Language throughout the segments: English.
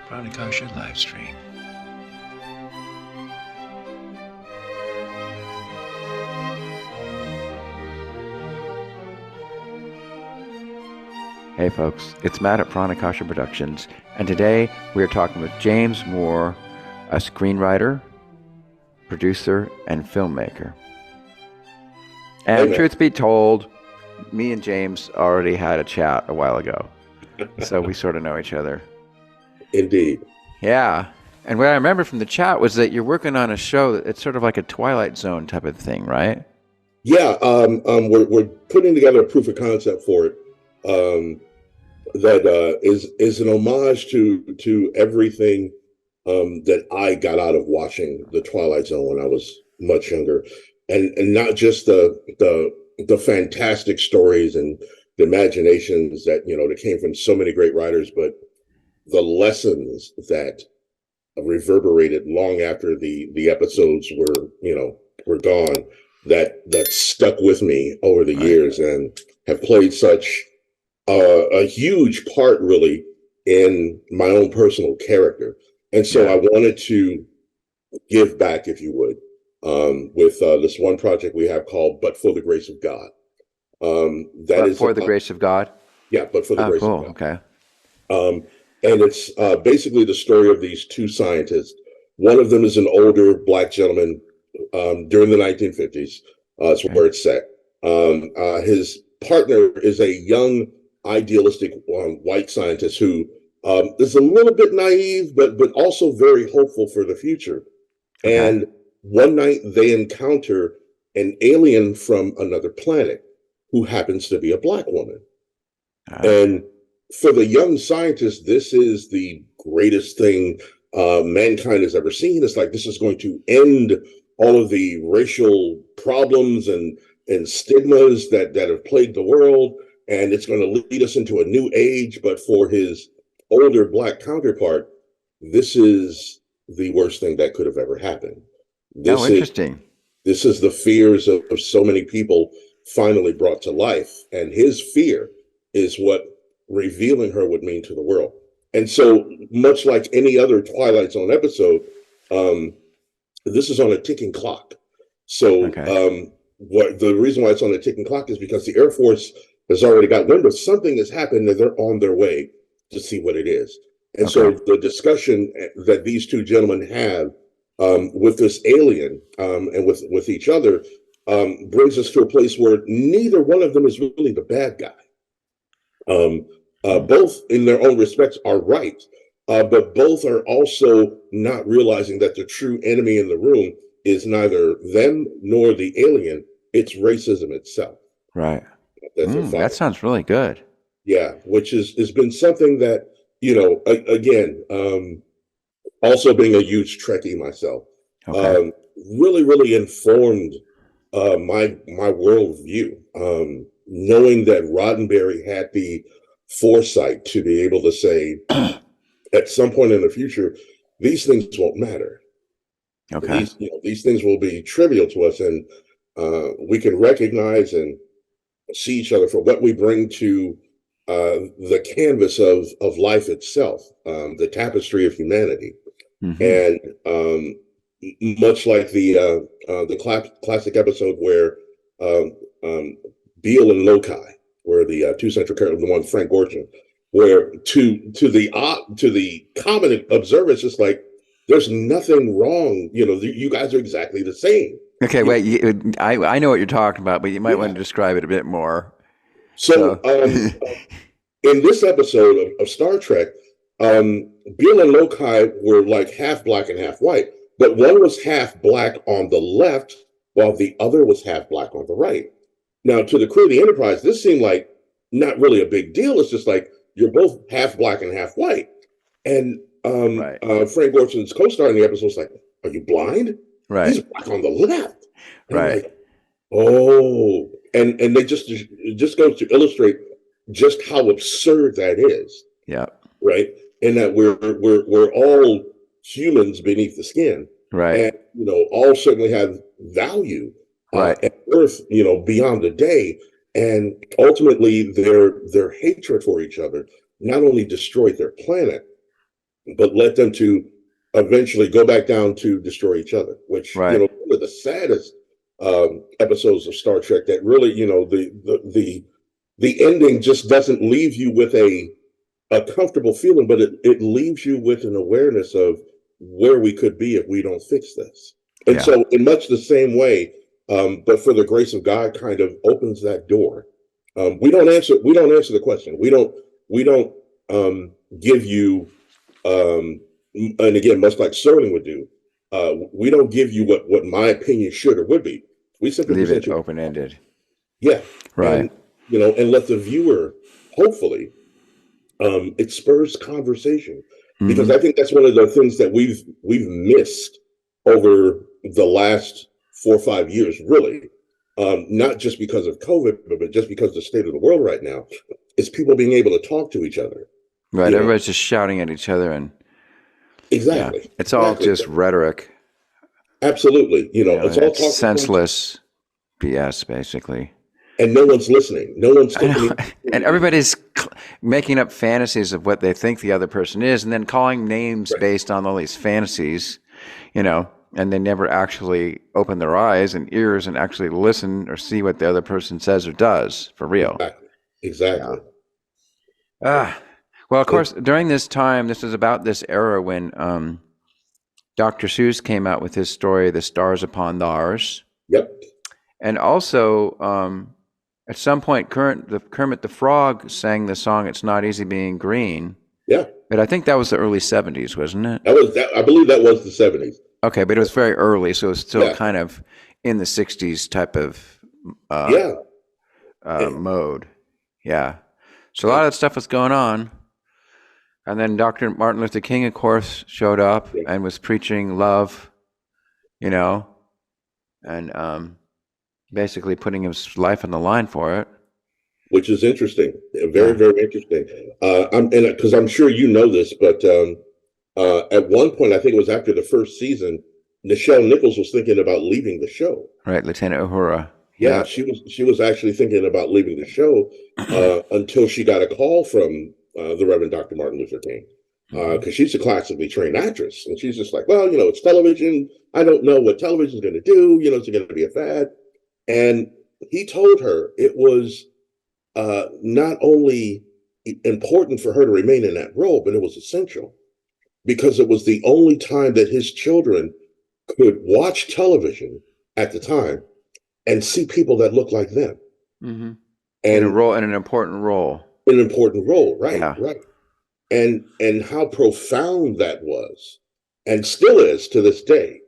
Pranakasha live stream. Hey folks, it's Matt at Pranakasha Productions, and today we are talking with James Moore, a screenwriter, producer, and filmmaker. And truth be told, me and James already had a chat a while ago, so we sort of know each other. Indeed. Yeah, and what I remember from the chat was that you're working on a show that it's sort of like a Twilight Zone type of thing, right? Yeah, we're putting together a proof of concept for it. That is an homage to everything that I got out of watching the Twilight Zone when I was much younger, and not just the fantastic stories and the imaginations that came from so many great writers, but the lessons that reverberated long after the episodes were gone, that stuck with me over the years and have played such a huge part really in my own personal character. And so I wanted to give back, if you would, with this one project we have called But for the Grace of God. But for the Grace of God? Yeah, But for the Grace of God. Okay. And it's basically the story of these two scientists. One of them is an older Black gentleman during the 1950s. That's where it's set. His partner is a young, idealistic white scientist who is a little bit naive, but also very hopeful for the future. Okay. And one night they encounter an alien from another planet who happens to be a Black woman. And for the young scientist, this is the greatest thing mankind has ever seen. It's like, this is going to end all of the racial problems and stigmas that have plagued the world. And it's going to lead us into a new age. But for his older Black counterpart, this is the worst thing that could have ever happened. Interesting. This is the fears of so many people finally brought to life. And his fear is what revealing her would mean to the world. And so, much like any other Twilight Zone episode, this is on a ticking clock. So what the reason why it's on a ticking clock is because the Air Force has already got wind of something that's happened and they're on their way to see what it is. And so the discussion that these two gentlemen have with this alien and with each other brings us to a place where neither one of them is really the bad guy. Both in their own respects are right, but both are also not realizing that the true enemy in the room is neither them nor the alien. It's racism itself. Right. That sounds really good. Yeah, which has been something that, again, also being a huge Trekkie myself, really, really informed my worldview. Knowing that Roddenberry had the foresight to be able to say, at some point in the future, these things won't matter. Okay. These things will be trivial to us, and we can recognize and see each other for what we bring to the canvas of life itself, the tapestry of humanity. And much like the classic episode where Beale and Loci, where the two central characters, the one Frank Gorshin, where to the common observer, it's just like, there's nothing wrong. You guys are exactly the same. Okay, wait. I know what you're talking about, but you might want to describe it a bit more. So, in this episode of Star Trek, Beale and Loci were like half Black and half white, but one was half Black on the left, while the other was half Black on the right. Now, to the crew of the Enterprise, this seemed like not really a big deal. It's just like, you're both half Black and half white. And Frank Gorshin's co-star in the episode was like, are you blind? Right. He's Black on the left. And right. Like, oh. And they just goes to illustrate just how absurd that is. Yeah. Right. And that we're all humans beneath the skin. Right. And, all certainly have value. At Earth, beyond a day. And ultimately, their hatred for each other not only destroyed their planet, but led them to eventually go back down to destroy each other, which, Right. one of the saddest episodes of Star Trek that really, the ending just doesn't leave you with a comfortable feeling, but it leaves you with an awareness of where we could be if we don't fix this. And Yeah. so in much the same way, but for the grace of God kind of opens that door. We don't answer the question. We don't give you, and again, much like Sterling would do, we don't give you what my opinion should or would be. We simply Leave present it you. open-ended. Yeah. Right. And let the viewer, hopefully, it spurs conversation, because I think that's one of the things that we've missed over the last 4 or 5 years, really. Not just because of COVID, but just because of the state of the world right now, is people being able to talk to each other. Right. Everybody's just shouting at each other, and Exactly. yeah, it's all just rhetoric. Absolutely. It's all talking senseless BS, basically. And no one's listening. No one's listening. And everybody's making up fantasies of what they think the other person is, and then calling names based on all these fantasies, and they never actually open their eyes and ears and actually listen or see what the other person says or does for real. Exactly. Yeah. Well, of course, during this time, this is about this era when Dr. Seuss came out with his story, The Stars Upon Thars. Yep. And also, at some point, Kermit the Frog sang the song "It's Not Easy Being Green." Yeah. But I think that was the early 70s, wasn't it? I believe that was the 70s. Okay, but it was very early, so it was still kind of in the 60s type of mode. Yeah. So a lot of that stuff was going on. And then Dr. Martin Luther King, of course, showed up and was preaching love, and basically putting his life on the line for it. Which is interesting. Very, very interesting. Because I'm sure you know this, but at one point, I think it was after the first season, Nichelle Nichols was thinking about leaving the show. Right, Lieutenant Uhura. Yeah, she was actually thinking about leaving the show until she got a call from the Reverend Dr. Martin Luther King, because she's a classically trained actress, and she's just like, well, it's television. I don't know what television is going to do. It's going to be a fad. And he told her it was not only important for her to remain in that role, but it was essential, because it was the only time that his children could watch television at the time and see people that look like them. Mm-hmm. And an important role. An important role, right? Yeah. Right. And how profound that was, and still is to this day.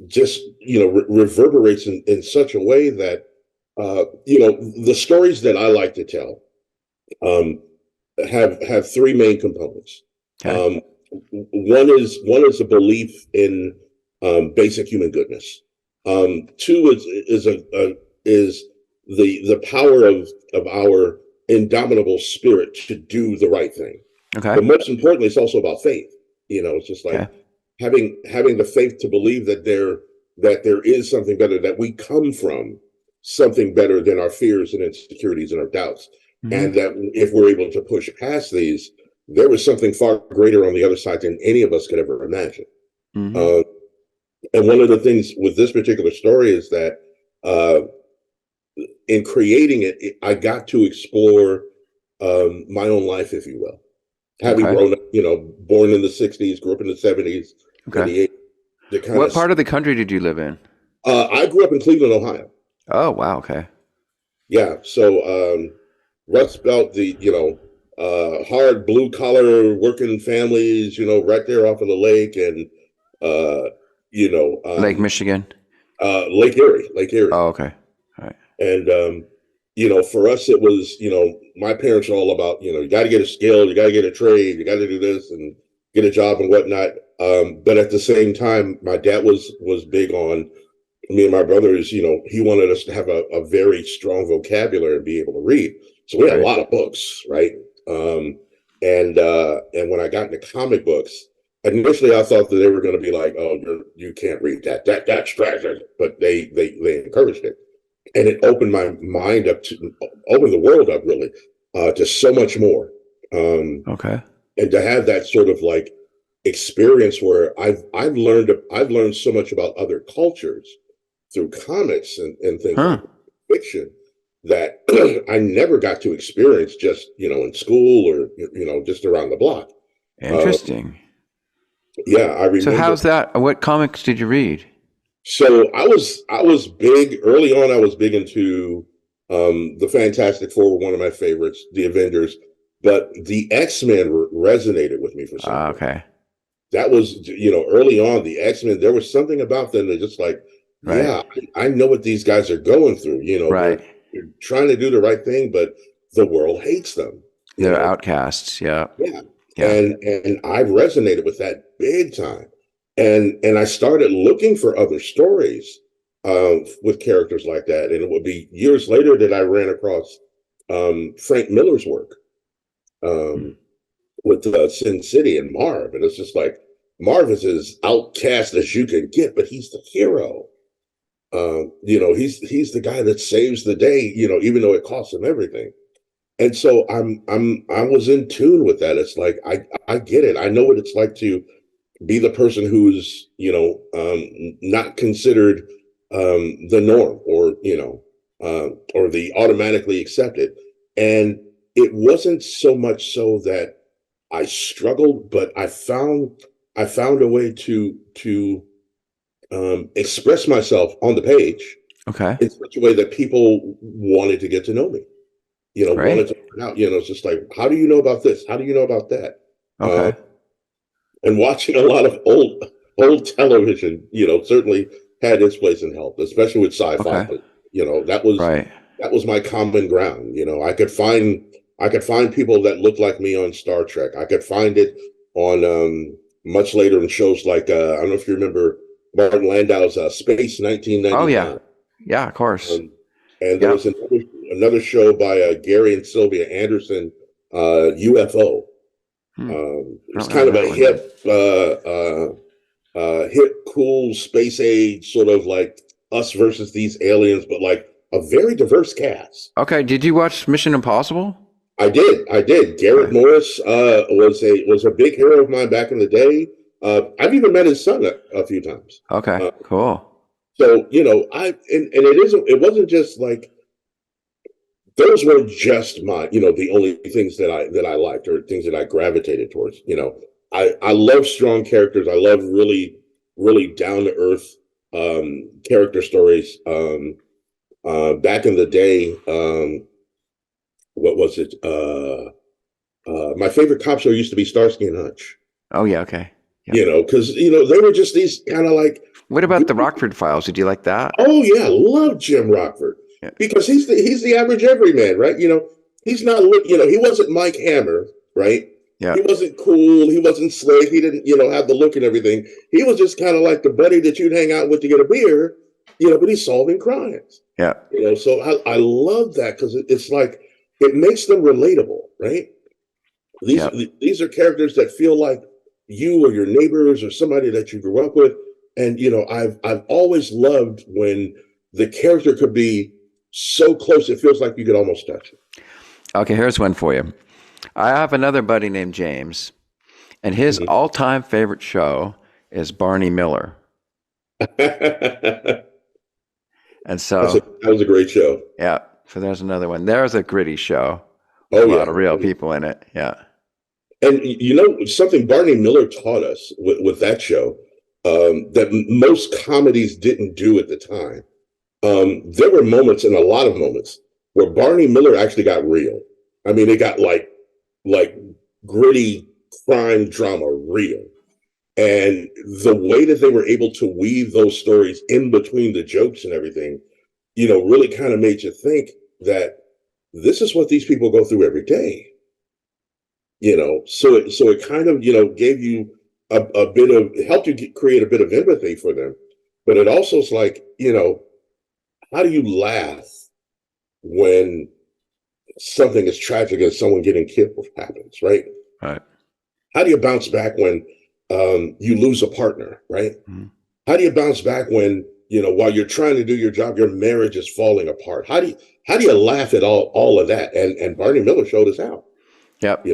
Just reverberates in such a way that the stories that I like to tell have three main components. Okay. One is a belief in basic human goodness. Two is the power of our indomitable spirit to do the right thing. Okay. But most importantly, it's also about faith. It's just like having the faith to believe that there is something better, that we come from something better than our fears and insecurities and our doubts. Mm-hmm. And that if we're able to push past these, there was something far greater on the other side than any of us could ever imagine. Mm-hmm. And one of the things with this particular story is that in creating it, I got to explore my own life, if you will. Having grown up, born in the 60s, grew up in the 70s, the 80s. What part of the country did you live in? I grew up in Cleveland, Ohio. Oh, wow. Okay. Yeah. So Rust Belt, hard blue collar working families, right there off of the lake, and Lake Michigan. Lake Erie. Oh, okay. All right. And for us, it was, my parents are all about, you got to get a skill, you got to get a trade, you got to do this and get a job and whatnot. But at the same time, my dad was big on me and my brothers. He wanted us to have a very strong vocabulary and be able to read. So we had a lot of books, right? And when I got into comic books, initially I thought that they were going to be like, oh, you can't read that. That's trash. But they encouraged it. And it opened my mind up opened the world up, really, to so much more. Okay. and to have that sort of like experience where I've learned so much about other cultures through comics and things Huh. like fiction that I never got to experience just, in school or, just around the block. Interesting. Yeah, I So remember. how's that? What comics did you read? So I was big early on. I was big into the Fantastic Four, were one of my favorites, the Avengers, but the X-Men resonated with me for some reason. Okay. That was, early on, the X-Men, there was something about them that just like, Right. yeah, I know what these guys are going through. Right. They're trying to do the right thing, but the world hates them. They're outcasts. Yeah. Yeah. Yeah. And I resonated with that big time. And I started looking for other stories with characters like that. And it would be years later that I ran across Frank Miller's work with Sin City and Marv. And it's just like, Marv is as outcast as you can get, but he's the hero. He's the guy that saves the day, even though it costs him everything. And so I was in tune with that. It's like I get it. I know what it's like to be the person who's not considered the norm or the automatically accepted. And it wasn't so much so that I struggled, but I found a way to express myself on the page Okay. in such a way that people wanted to get to know me. Great. Wanted to find out. It's just like, how do you know about this? How do you know about that? Okay. And watching a lot of old television, certainly had its place in help, especially with sci-fi. Okay. That was my common ground. I could find people that looked like me on Star Trek. I could find it on much later in shows like I don't know if you remember Martin Landau's Space 1999. Oh yeah. Yeah, of course. And there was another show by Gary and Sylvia Anderson, UFO. It's kind of a hip, cool space age sort of like us versus these aliens, but like a very diverse cast. Okay. Did you watch Mission Impossible? I did. Garrett Morris was a big hero of mine back in the day. I've even met his son a few times. Okay. Cool. So it wasn't just like those weren't just my the only things that I liked or things that I gravitated towards. I love strong characters. I love really really down to earth character stories. Back in the day, what was it? My favorite cop show used to be Starsky and Hutch. Oh yeah. Okay. Yeah. Because they were just these kind of like. What about the Rockford Files? Did you like that? Oh yeah, love Jim Rockford because he's the average everyman, right? He's not he wasn't Mike Hammer, right? Yeah. He wasn't cool. He wasn't slick. He didn't have the look and everything. He was just kind of like the buddy that you'd hang out with to get a beer, but he's solving crimes. Yeah. So I love that because it's like it makes them relatable, right? These are characters that feel like you or your neighbors or somebody that you grew up with. And I've always loved when the character could be so close it feels like you could almost touch it. Okay, here's one for you. I have another buddy named James, and his all-time favorite show is Barney Miller. And so that was a great show. Yeah. So there's another one. There's a gritty show. A lot of real people in it. Yeah. And something Barney Miller taught us with that show. That most comedies didn't do at the time. There were moments, and a lot of moments, where Barney Miller actually got real. I mean, it got like gritty crime drama real. And the way that they were able to weave those stories in between the jokes and everything, really kind of made you think that this is what these people go through every day. So it kind of, gave you a bit of, helped you create a bit of empathy for them. But it also is like, how do you laugh when something as tragic as someone getting killed happens, right? Right. How do you bounce back when you lose a partner, right? Mm-hmm. How do you bounce back when, while you're trying to do your job, your marriage is falling apart? How do you laugh at all of that? And Barney Miller showed us how. Yep.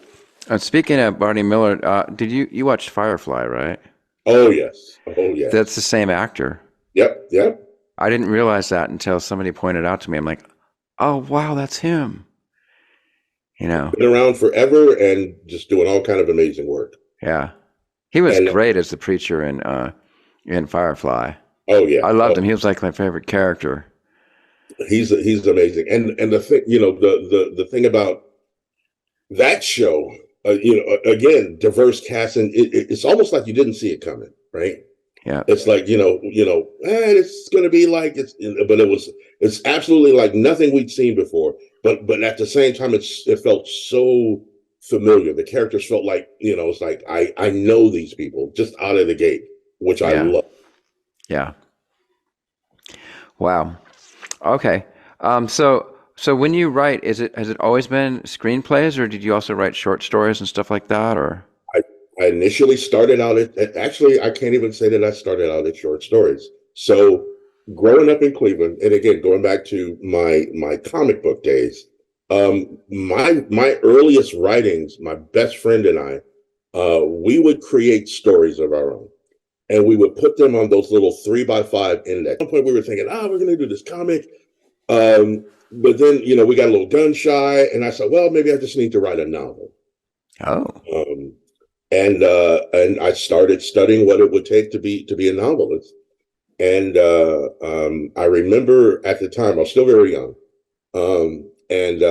Speaking of Barney Miller, did you watched Firefly, right? Oh yes. Oh That's yes. the same actor. Yep. Yep. I didn't realize that until somebody pointed out to me. I'm like, oh wow, that's him. You know, Been around forever and just doing all kind of amazing work. yeah. He was And great as the preacher in Firefly. oh yeah. I loved Oh, him. He was like my favorite character. he's amazing. And the thing, the thing about that show, again, diverse casting. It's almost like you didn't see it coming, right? Yeah, It's like it's going to be like but it's absolutely like nothing we'd seen before. But at the same time, it felt so familiar. The characters felt like it's like I know these people just out of the gate, which I yeah, love. yeah. Wow. Okay. So when you write, has it always been screenplays, or did you also write short stories and stuff like that, or? I initially started out actually, I can't even say that I started out at short stories. So growing up in Cleveland, and again going back to my comic book days, my earliest writings, my best friend and I, we would create stories of our own, and we would put them on those little 3x5 index. At one point, we were thinking, we're going to do this comic, but then we got a little gun shy, and I said, well, maybe I just need to write a novel. Oh, Um, and I started studying what it would take to be a novelist. And I remember at the time I was still very young, and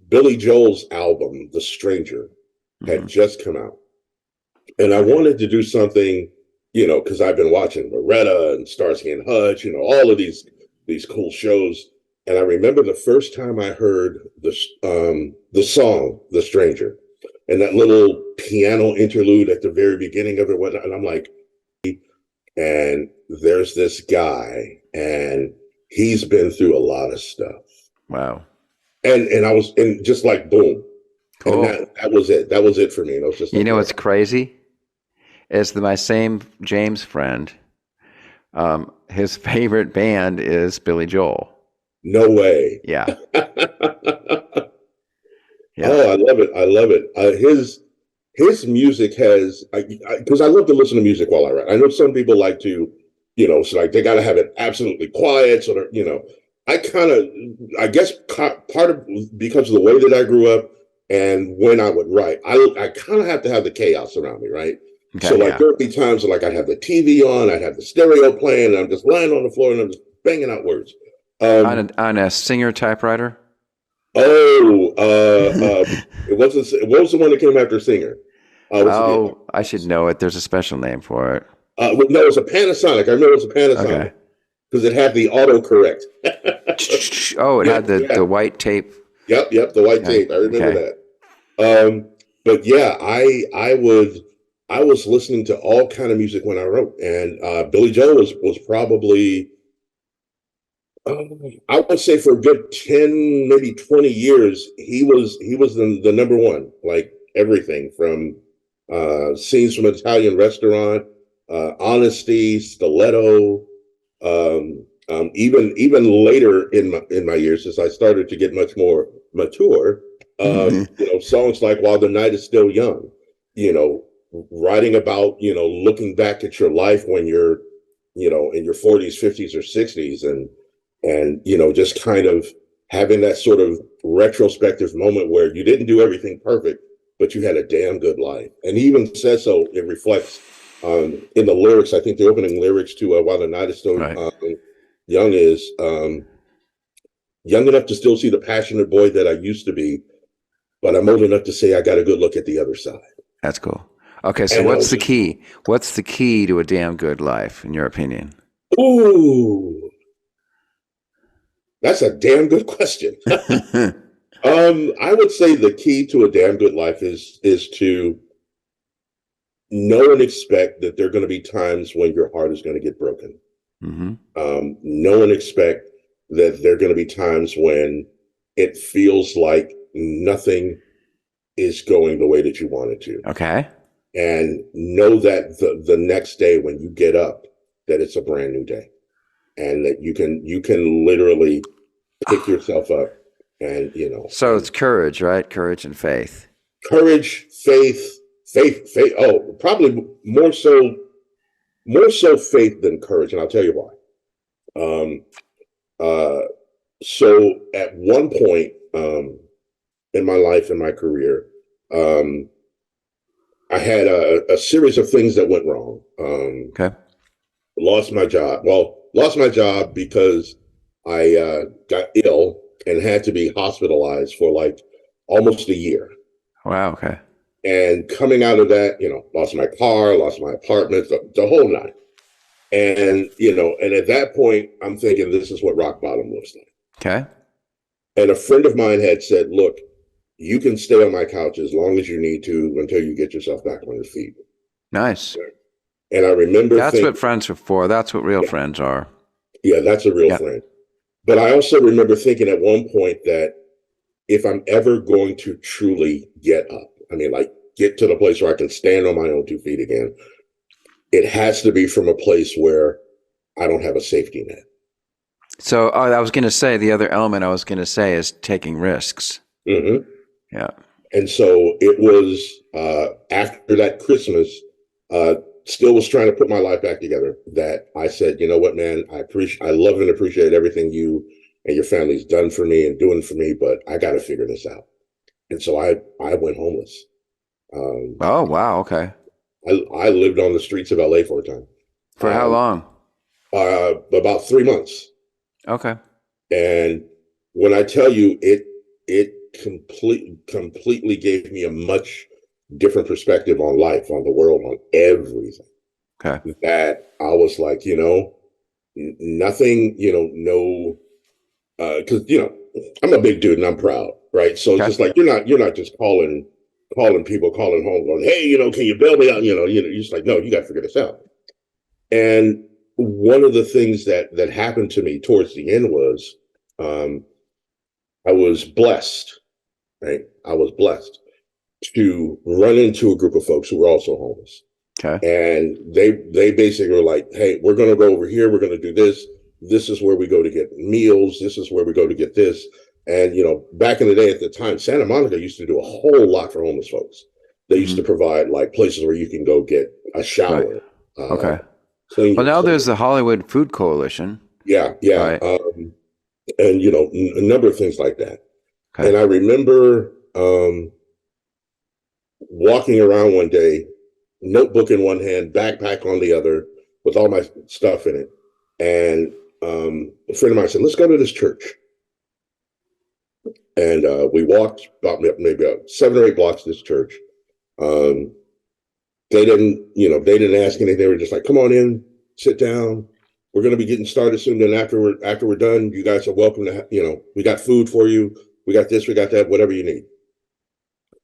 Billy Joel's album "The Stranger" hmm, had just come out, and I wanted to do something, because I've been watching Loretta and Starsky and Hutch, all of these cool shows. And I remember the first time I heard the song "The Stranger," and that little piano interlude at the very beginning of it, and I'm like, and there's this guy, and he's been through a lot of stuff, wow, and I was, and just like boom, and cool. that was it. That was it for me. And I was just You like, know wow, what's crazy is that my same James friend, his favorite band is Billy Joel. no way. Yeah, yeah, Oh, I love it. I love it. His music has, because I love to listen to music while I write. I know some people like to, so like they got to have it absolutely quiet. So that, I kind of, I guess part of because of the way that I grew up and when I would write, I kind of have to have the chaos around me, right? So okay, like yeah. there would be times when, like I'd have the TV on, I'd have the stereo playing, and I'm just lying on the floor and I'm just banging out words. On Um, a Singer typewriter. Oh, it wasn't. What was the one that came after Singer? What's it? Oh, I should know it. There's a special name for it. No, it was a Panasonic. I remember it was a Okay. Panasonic because it had the autocorrect. Oh, it Yeah, had the yeah, white tape. yep. The white Okay, tape. I remember okay. that. But yeah, I was listening to all kind of music when I wrote, and Billy Joel was probably I would say for a good 10, maybe 20 years, he was the number one, like everything from scenes from an Italian restaurant, honesty, stiletto, even later in my years as I started to get much more mature, songs like While the Night is Still Young, you know, writing about, looking back at your life when you're, in your 40s, 50s, or 60s, and just kind of having that sort of retrospective moment where you didn't do everything perfect, but you had a damn good life. And he even says so. It reflects in the lyrics. I think the opening lyrics to While the Night is Still Right. Young is young enough to still see the passionate boy that I used to be, but I'm old enough to say I got a good look at the other side. That's cool. Okay, so And I what's was the just, key? What's the key to a damn good life, in your opinion? ooh, that's a damn good question. I would say the key to a damn good life is to know and expect that there are going to be times when your heart is going to get broken. hmm Know and expect that there are going to be times when it feels like nothing is going the way that you want it to. Okay. And know that the next day when you get up, that it's a brand new day. And that you can literally pick yourself up and So it's courage, right? Courage and faith. Courage, faith. Oh, probably more so faith than courage, and I'll tell you why. Uh, so at one point in my life, in my career, I had a series of things that went wrong. Okay. Lost my job. Well, lost my job because I got ill and had to be hospitalized for like almost a year. Wow. Okay. And coming out of that, lost my car, lost my apartment, the whole nine. And, and at that point, I'm thinking this is what rock bottom looks like. Okay. And a friend of mine had said, look, you can stay on my couch as long as you need to until you get yourself back on your feet. Nice. And I remember that's what friends are for. That's what real friends are. Yeah, that's a real friend. But I also remember thinking at one point that if I'm ever going to truly get up, like get to the place where I can stand on my own 2 feet again, it has to be from a place where I don't have a safety net. So I was going to say, the other element I was going to say is taking risks. Mm-hmm. Yeah. And so it was after that Christmas, still was trying to put my life back together, that I said, you know what, man, I love and appreciate everything you and your family's done for me and doing for me, but I got to figure this out. And so I went homeless. Oh, wow. Okay. I lived on the streets of LA for a time. For how long? About 3 months. Okay. And when I tell you, it completely gave me a much different perspective on life, on the world, on everything. Okay. That I was like, nothing, no, because I'm a big dude and I'm proud, right? So it's just like you're not just calling people, calling home, going, hey, can you bail me out? You're just like, no, you got to figure this out. And one of the things that happened to me towards the end was, I was blessed, right? I was blessed to run into a group of folks who were also homeless. Okay. And they basically were like, hey, we're going to go over here. We're going to do this. This is where we go to get meals. This is where we go to get this. And, back in the day at the time, Santa Monica used to do a whole lot for homeless folks. They used to provide like places where you can go get a shower. Right. Okay. Well, now there's the Hollywood Food Coalition. Yeah. Yeah. Right. And, a number of things like that. Okay. And I remember walking around one day, notebook in one hand, backpack on the other, with all my stuff in it. And a friend of mine said, let's go to this church. And we walked about maybe 7 or 8 blocks to this church. They didn't ask anything. They were just like, come on in, sit down. We're going to be getting started soon. Then after we're done, you guys are welcome to, we got food for you. We got this, we got that, whatever you need.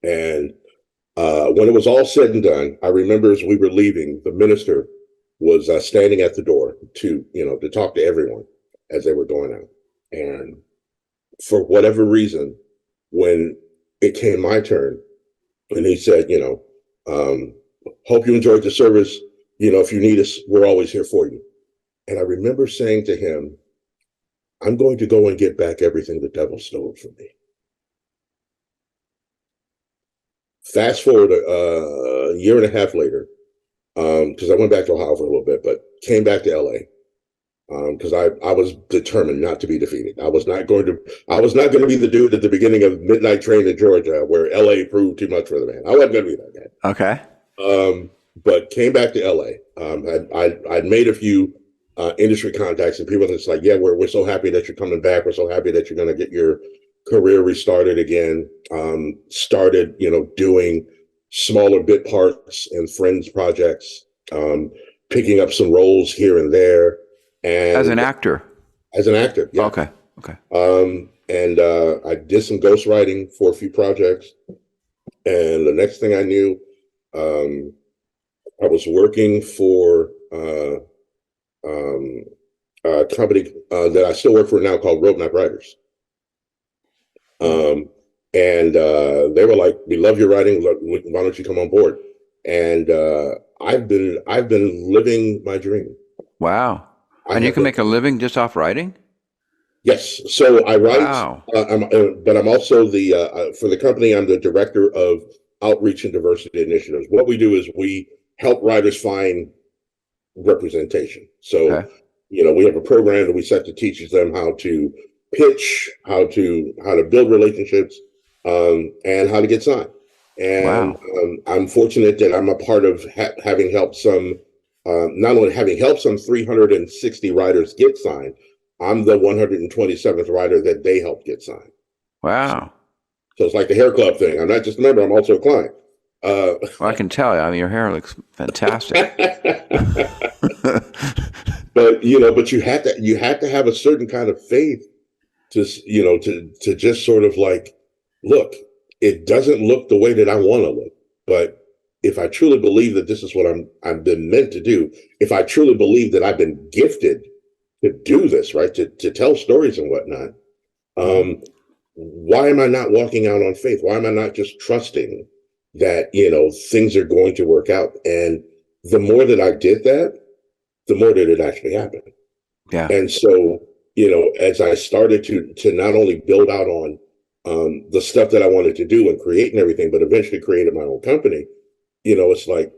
And when it was all said and done, I remember as we were leaving, the minister was standing at the door to talk to everyone as they were going out. And for whatever reason, when it came my turn, and he said, hope you enjoyed the service. If you need us, we're always here for you. And I remember saying to him, I'm going to go and get back everything the devil stole from me. Fast forward a year and a half later, because I went back to Ohio for a little bit, but came back to LA because I was determined not to be defeated. I was not going to be the dude at the beginning of Midnight Train in Georgia where LA proved too much for the man. I wasn't going to be that guy. Okay. But came back to LA. I'd made a few industry contacts, and people that's like, yeah, we're so happy that you're coming back. We're so happy that you're going to get your career restarted again. Started, doing smaller bit parts and friends projects, picking up some roles here and there. And as an actor, yeah. Okay. And I did some ghostwriting for a few projects, and the next thing I knew, I was working for a company that I still work for now called Roadmap Writers. And they were like, we love your writing. Why don't you come on board? And I've been living my dream. Wow. And you can make a living just off writing? Yes. So I write, wow. but I'm also for the company, I'm the director of outreach and diversity initiatives. What we do is we help writers find representation. So, Okay. we have a program that we set to teaches them how to pitch, how to build relationships, and how to get signed. And Wow. I'm fortunate that I'm a part of having helped some, not only having helped some 360 writers get signed, I'm the 127th writer that they helped get signed. Wow. So it's like the hair club thing. I'm not just a member, I'm also a client. Well, I can tell you. I mean, your hair looks fantastic. But you have to have a certain kind of faith to to just sort of like, look, it doesn't look the way that I want to look, but if I truly believe that this is what I've been meant to do, if I truly believe that I've been gifted to do this, right, to tell stories and whatnot, why am I not walking out on faith? Why am I not just trusting that things are going to work out? And the more that I did that, the more that it actually happened. Yeah. And so, as I started to not only build out on the stuff that I wanted to do and create and everything, but eventually created my own company, it's like,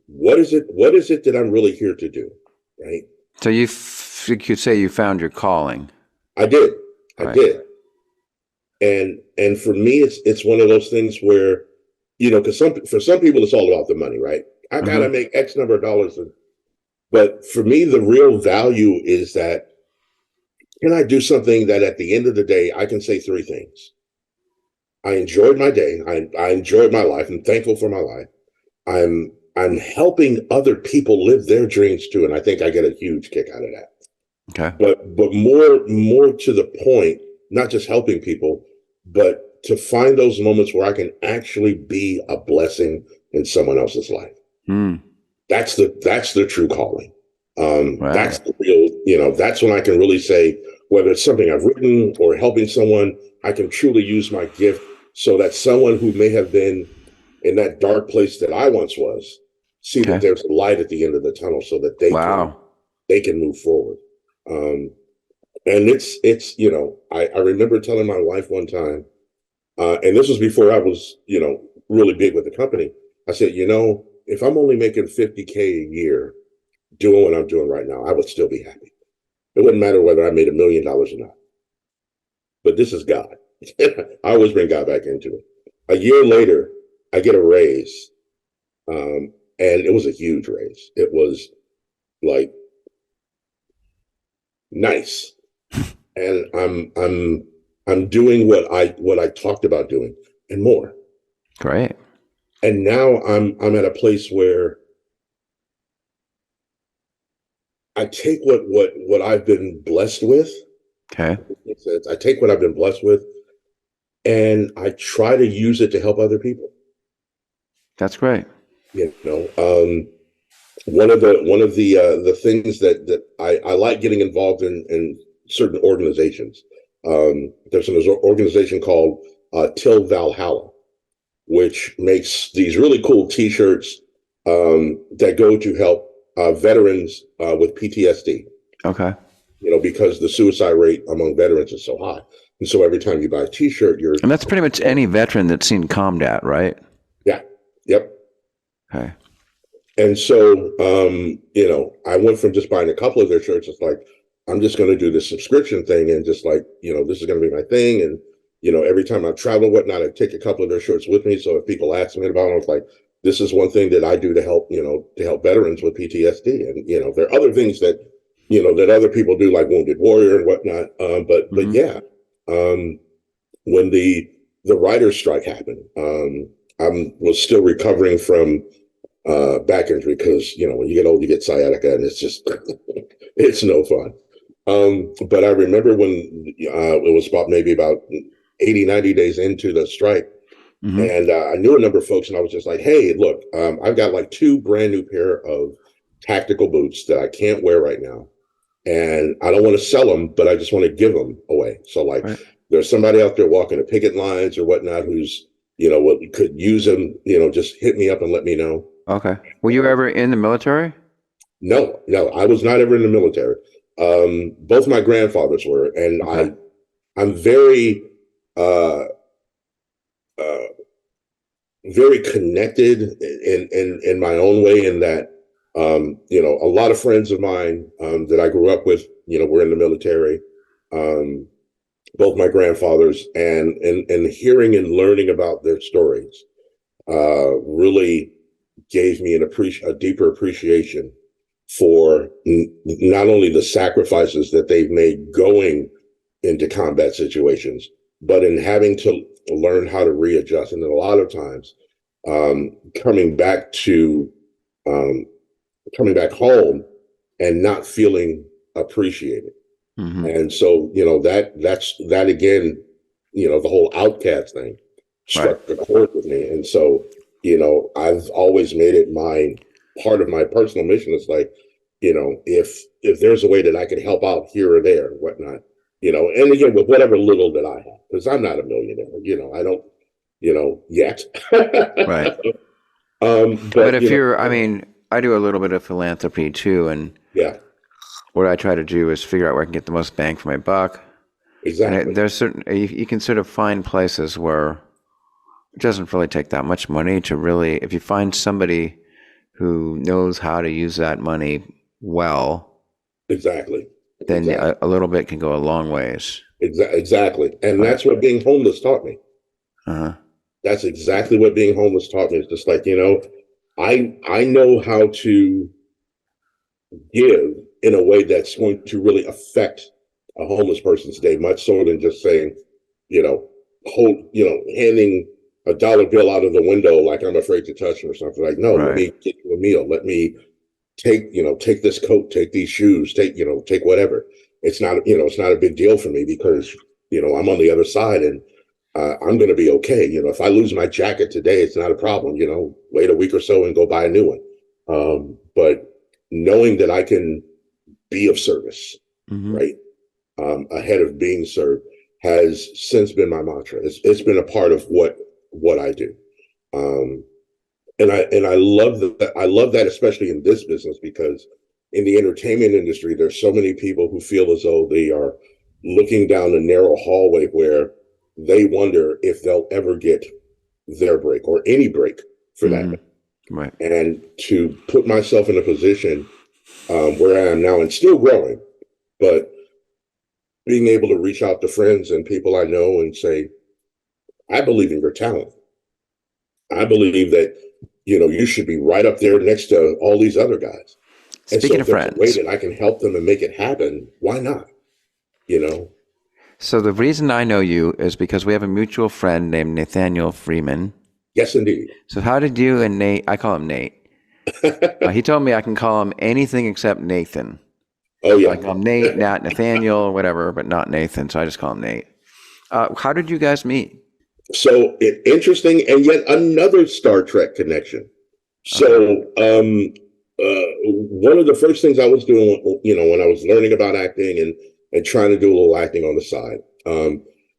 what is it that I'm really here to do? Right. So you could say you found your calling. I did. Right. I did. And for me, it's one of those things where, because for some people, it's all about the money, right? I got to make X number of dollars. But for me, the real value is that, can I do something that at the end of the day, I can say three things? I enjoyed my day. I enjoyed my life. I'm thankful for my life. I'm helping other people live their dreams too. And I think I get a huge kick out of that. Okay. But more to the point, not just helping people, but to find those moments where I can actually be a blessing in someone else's life. That's the true calling. Wow. That's the real, that's when I can really say, whether it's something I've written or helping someone, I can truly use my gift so that someone who may have been in that dark place that I once was, see that there's a light at the end of the tunnel so that they can move forward. And it's I remember telling my wife one time, and this was before I was, really big with the company. I said, if I'm only making $50K a year doing what I'm doing right now, I would still be happy. It wouldn't matter whether I made $1 million or not. But this is God. I always bring God back into it. A year later, I get a raise. And it was a huge raise. It was like nice. And I'm doing what I talked about doing and more. Great. And now I'm at a place where I take what I've been blessed with. Okay. I take what I've been blessed with and I try to use it to help other people. That's great. One of the things that I like getting involved in certain organizations. There's an organization called Till Valhalla, which makes these really cool T-shirts that go to help veterans with PTSD. Okay. Because the suicide rate among veterans is so high. And so every time you buy a T-shirt, And that's pretty much any veteran that's seen combat, right? Yeah. Yep. Okay. And so, I went from just buying a couple of their shirts. It's like, I'm just going to do this subscription thing and just like, this is going to be my thing. And, every time I travel and whatnot, I take a couple of their shirts with me. So if people ask me about them, it's like, this is one thing that I do to help veterans with PTSD. And, there are other things that, that other people do, like Wounded Warrior and whatnot. But yeah, when the writer's strike happened, I was still recovering from back injury because, when you get old, you get sciatica and it's just, it's no fun. But I remember when it was maybe about 80, 90 days into the strike. And I knew a number of folks and I was just like, hey, look, I've got like 2 brand new pair of tactical boots that I can't wear right now. And I don't want to sell them, but I just want to give them away. So like, there's somebody out there walking the picket lines or whatnot who's, what could use them, just hit me up and let me know. Okay. Were you ever in the military? No, I was not ever in the military. Both my grandfathers were, and I'm very very connected in my own way, in that, a lot of friends of mine that I grew up with, were in the military, both my grandfathers, and hearing and learning about their stories really gave me a deeper appreciation for not only the sacrifices that they've made going into combat situations, but in having to learn how to readjust. And then a lot of times, coming back home and not feeling appreciated. Mm-hmm. And so, that again, the whole outcast thing struck a chord with me. And so, I've always made it part of my personal mission. It's like, if there's a way that I could help out here or there, whatnot, and again, with whatever little that I have, because I'm not a millionaire, I don't, yet. Right. But if I do a little bit of philanthropy too. And yeah, what I try to do is figure out where I can get the most bang for my buck. Exactly. And there's you can sort of find places where it doesn't really take that much money to really, if you find somebody who knows how to use that money well. Exactly. Then a little bit can go a long ways. Exactly. And that's what being homeless taught me. Uh-huh. That's exactly what being homeless taught me. It's just like, I know how to give in a way that's going to really affect a homeless person's day, much so than just saying, handing a dollar bill out of the window like I'm afraid to touch them or something. Like, no, let me get you a meal. Let me take this coat, take these shoes, take whatever. It's not, it's not a big deal for me because, I'm on the other side and I'm going to be okay. If I lose my jacket today, it's not a problem, wait a week or so and go buy a new one. But knowing that I can be of service, mm-hmm. right, ahead of being served has since been my mantra. It's been a part of what I do. And I love that. I love that, especially in this business, because in the entertainment industry, there's so many people who feel as though they are looking down a narrow hallway where they wonder if they'll ever get their break or any break for mm-hmm. that. Right. And to put myself in a position where I am now and still growing, but being able to reach out to friends and people I know and say, I believe in your talent. I believe that, you should be right up there next to all these other guys. Speaking of friends, a way that I can help them and make it happen, why not? So the reason I know you is because we have a mutual friend named Nathaniel Freeman. Yes, indeed. So how did you and Nate, I call him Nate. He told me I can call him anything except Nathan. Oh, yeah. I call him Nate, not Nathaniel, whatever, but not Nathan. So I just call him Nate. How did you guys meet? So interesting, and yet another Star Trek connection. So one of the first things I was doing, when I was learning about acting and trying to do a little acting on the side,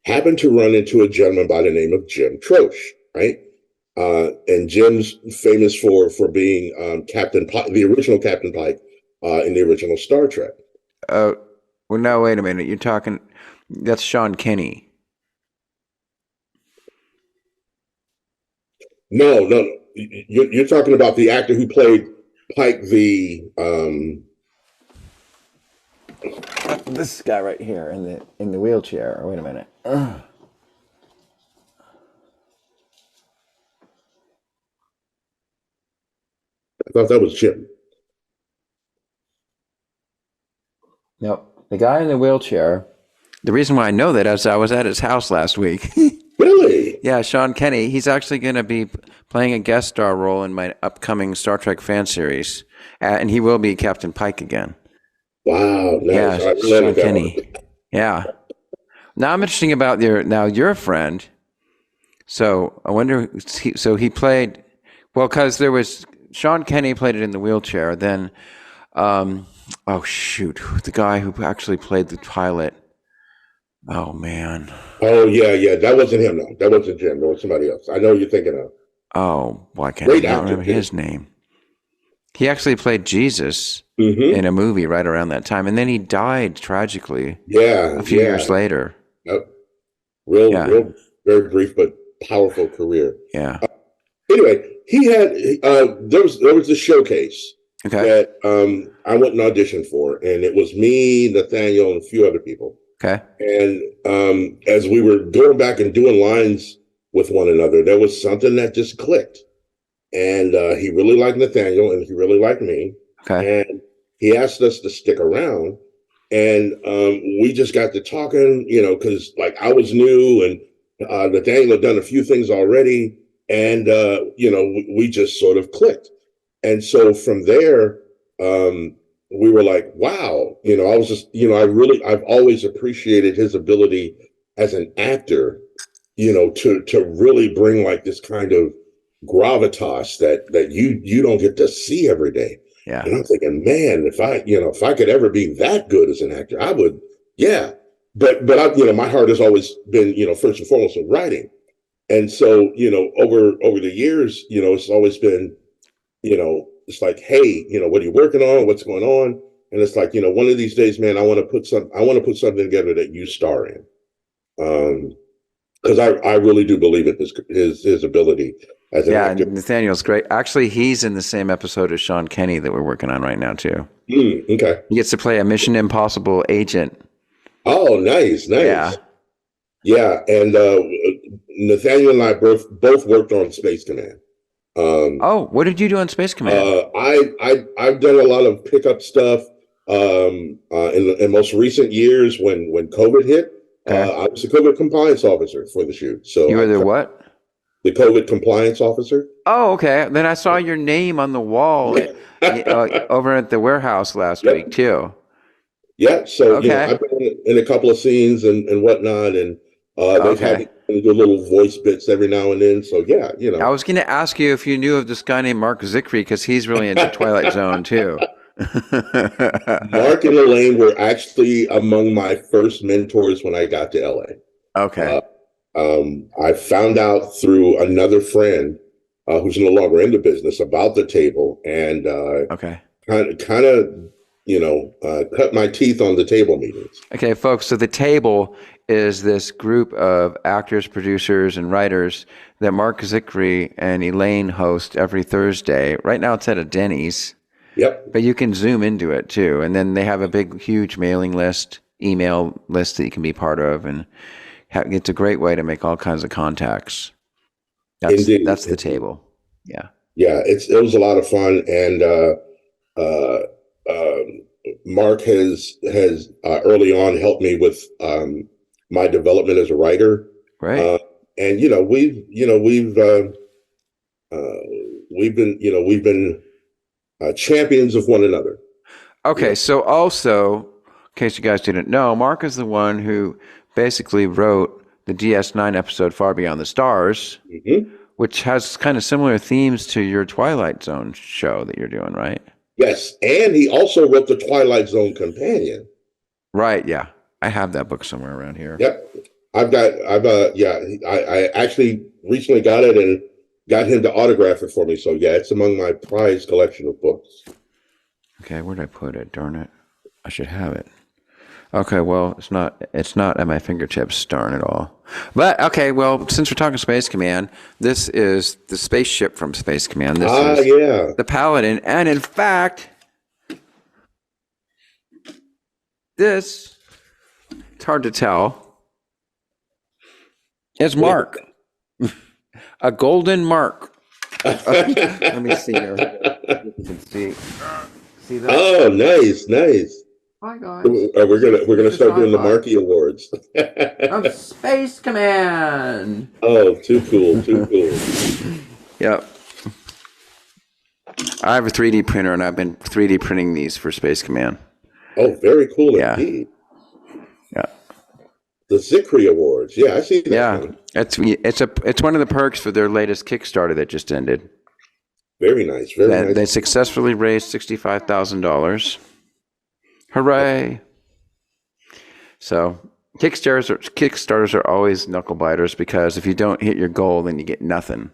happened to run into a gentleman by the name of Jim Troche, right? And Jim's famous for being Captain Pike, the original Captain Pike in the original Star Trek. Well, no, wait a minute. You're talking, that's Sean Kenny. No. You're talking about the actor who played Pike, this guy right here in the wheelchair. Wait a minute. I thought that was Jim. No, the guy in the wheelchair. The reason why I know that is I was at his house last week. Really? Yeah, Sean Kenny. He's actually going to be playing a guest star role in my upcoming Star Trek fan series, and he will be Captain Pike again. Wow! Nice. Yeah, Sean Kenny. Yeah. Now I'm interesting about your friend. So I wonder. He played because there was Sean Kenny played it in the wheelchair. Then, oh shoot, the guy who actually played the pilot. Oh man. Oh yeah. That wasn't him. No, that wasn't Jim. That was somebody else. I know you're thinking of. Oh, why can't I not remember his name? He actually played Jesus mm-hmm. in a movie right around that time, and then he died tragically. Yeah, a few years later. Yep. Real, very brief but powerful career. Yeah. Anyway, he had there was a showcase Okay. that I went and auditioned for, and it was me, Nathaniel, and a few other people. Okay. And as we were going back and doing lines with one another, there was something that just clicked. And he really liked Nathaniel, and he really liked me. Okay. And he asked us to stick around, and we just got to talking, because like I was new, and Nathaniel had done a few things already, and we just sort of clicked. And so from there, we were like, wow, I was just, I've always appreciated his ability as an actor, to really bring like this kind of gravitas that you don't get to see every day. Yeah. And I'm thinking, man, if I could ever be that good as an actor, I would, yeah. But I, my heart has always been, first and foremost in writing. And so, over the years, it's always been, it's like, hey, what are you working on? What's going on? And it's like, one of these days, man, I want to put something together that you star in. Because I really do believe in his ability as an actor. Yeah, Nathaniel's great. Actually, he's in the same episode as Sean Kenny that we're working on right now too. Okay. He gets to play a Mission Impossible agent. Oh, nice. Yeah. Yeah, and Nathaniel and I both worked on Space Command. What did you do on Space Command? I've done a lot of pickup stuff. In most recent years, when COVID hit, Okay. I was the COVID compliance officer for the shoot. So You were the what? The COVID compliance officer. Oh, okay. Then I saw your name on the wall over at the warehouse last week too. Yeah. So Okay. I've been in a couple of scenes and whatnot, and they've had me do little voice bits every now and then. So yeah, I was going to ask you if you knew of this guy named Mark Zickrey, because he's really into Twilight Zone too. Mark and Elaine were actually among my first mentors when I got to LA. Okay. I found out through another friend who's no longer in the business about the table, and kind of cut my teeth on the table meetings. Okay, folks. So the table is this group of actors, producers, and writers that Mark Zickrey and Elaine host every Thursday. Right now, it's at a Denny's. Yep. But you can zoom into it too, and then they have a big, huge mailing list, email list that you can be part of, and it's a great way to make all kinds of contacts. Indeed. That's the table. Yeah. Yeah, it was a lot of fun, and Mark has early on helped me with my development as a writer. Right. And we've been champions of one another. Okay, so also, in case you guys didn't know, Mark is the one who basically wrote the DS9 episode Far Beyond the Stars, which has kind of similar themes to your Twilight Zone show that you're doing, right? Yes, and he also wrote the Twilight Zone Companion. Right, yeah. I have that book somewhere around here. Yep. I actually recently got it and got him to autograph it for me. So yeah, it's among my prized collection of books. Okay, where'd I put it? Darn it. I should have it. Okay, well, it's not at my fingertips, darn it all. But okay, well, since we're talking Space Command, this is the spaceship from Space Command. This is the Paladin, and in fact, this, it's hard to tell. It's Mark. A golden mark. Let me see here. You can see that? Oh, nice. Hi guys. We're gonna start doing the Marky Awards. Of Space Command. Oh, too cool. Yep. I have a 3D printer, and I've been 3D printing these for Space Command. Oh, very cool indeed. Yeah. The Zickrey Awards. Yeah, I see that. Yeah, it's one of the perks for their latest Kickstarter that just ended. Very nice. Very nice. They successfully raised $65,000. Hooray! So Kickstarters are always knuckle biters, because if you don't hit your goal, then you get nothing.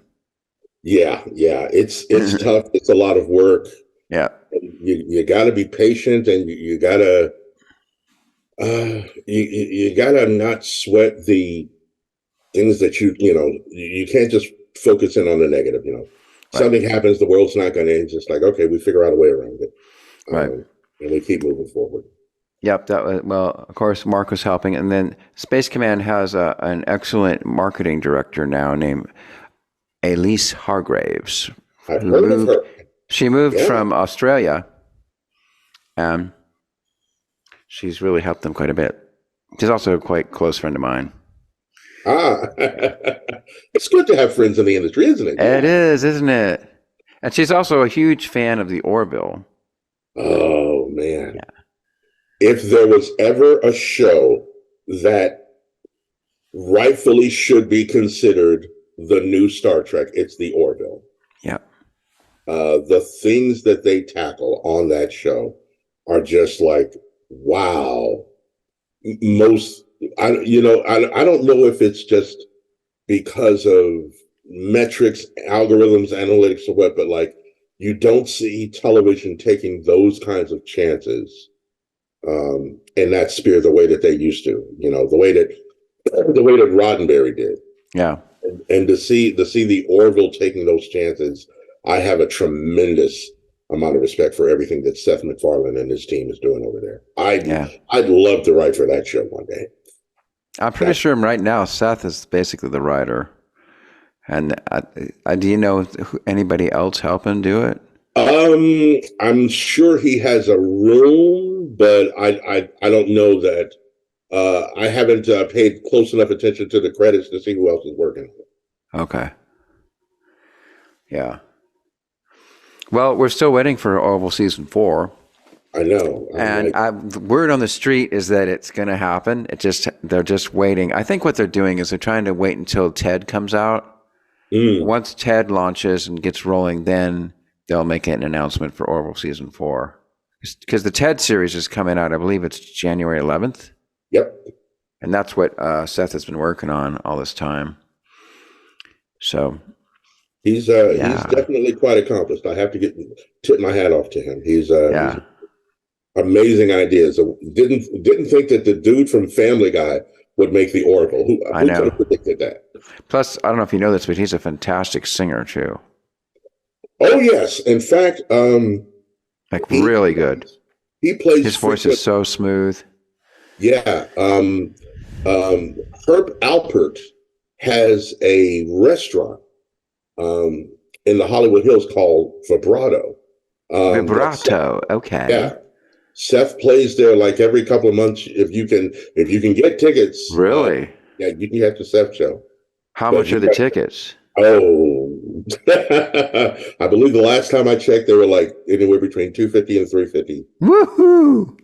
Yeah, it's tough. It's a lot of work. Yeah, you got to be patient, and you got to you got to not sweat the things that you can't just focus in on the negative. Right. Something happens, the world's not going to end. Just like, okay, we figure out a way around it, Right. and we keep moving forward. Yep. That was, well, of course, Mark was helping, and then Space Command has an excellent marketing director now named Elise Hargraves. I've heard of her. She moved from Australia, and she's really helped them quite a bit. She's also a quite close friend of mine. It's good to have friends in the industry, isn't it? It is, isn't it? And she's also a huge fan of the Orville. Oh, man. Yeah. If there was ever a show that rightfully should be considered the new Star Trek, it's the Orville. Yeah. The things that they tackle on that show are just like, wow. I don't know if it's just because of metrics, algorithms, analytics, or what, but like, you don't see television taking those kinds of chances in that sphere the way that they used to. The way that Roddenberry did. Yeah. And to see the Orville taking those chances, I have a tremendous amount of respect for everything that Seth MacFarlane and his team is doing over there. I'd love to write for that show one day. I'm pretty sure right now Seth is basically the writer. And do you know anybody else helping do it? I'm sure he has a room, but I don't know that. I haven't paid close enough attention to the credits to see who else is working on it. Okay. Yeah. Well, we're still waiting for Orville season 4. I know. The word on the street is that it's going to happen. They're just waiting. I think what they're doing is they're trying to wait until Ted comes out. Once Ted launches and gets rolling, then they'll make an announcement for Orville season 4. Because the Ted series is coming out, I believe it's January 11th. Yep. And that's what Seth has been working on all this time. So he's definitely quite accomplished. I have to tip my hat off to him. He's amazing ideas. Didn't think that the dude from Family Guy would make the Orville. Who could have predicted that? Plus, I don't know if you know this, but he's a fantastic singer too. Oh yes, in fact, really good. He plays. His voice is so smooth. Yeah. Herb Alpert has a restaurant in the Hollywood Hills called Vibrato. Vibrato. Okay. Yeah. Seth plays there like every couple of months if you can get tickets. Really? You have to Seth show. How much are the tickets? Oh, I believe the last time I checked, they were like anywhere between $250 and $350. Woohoo!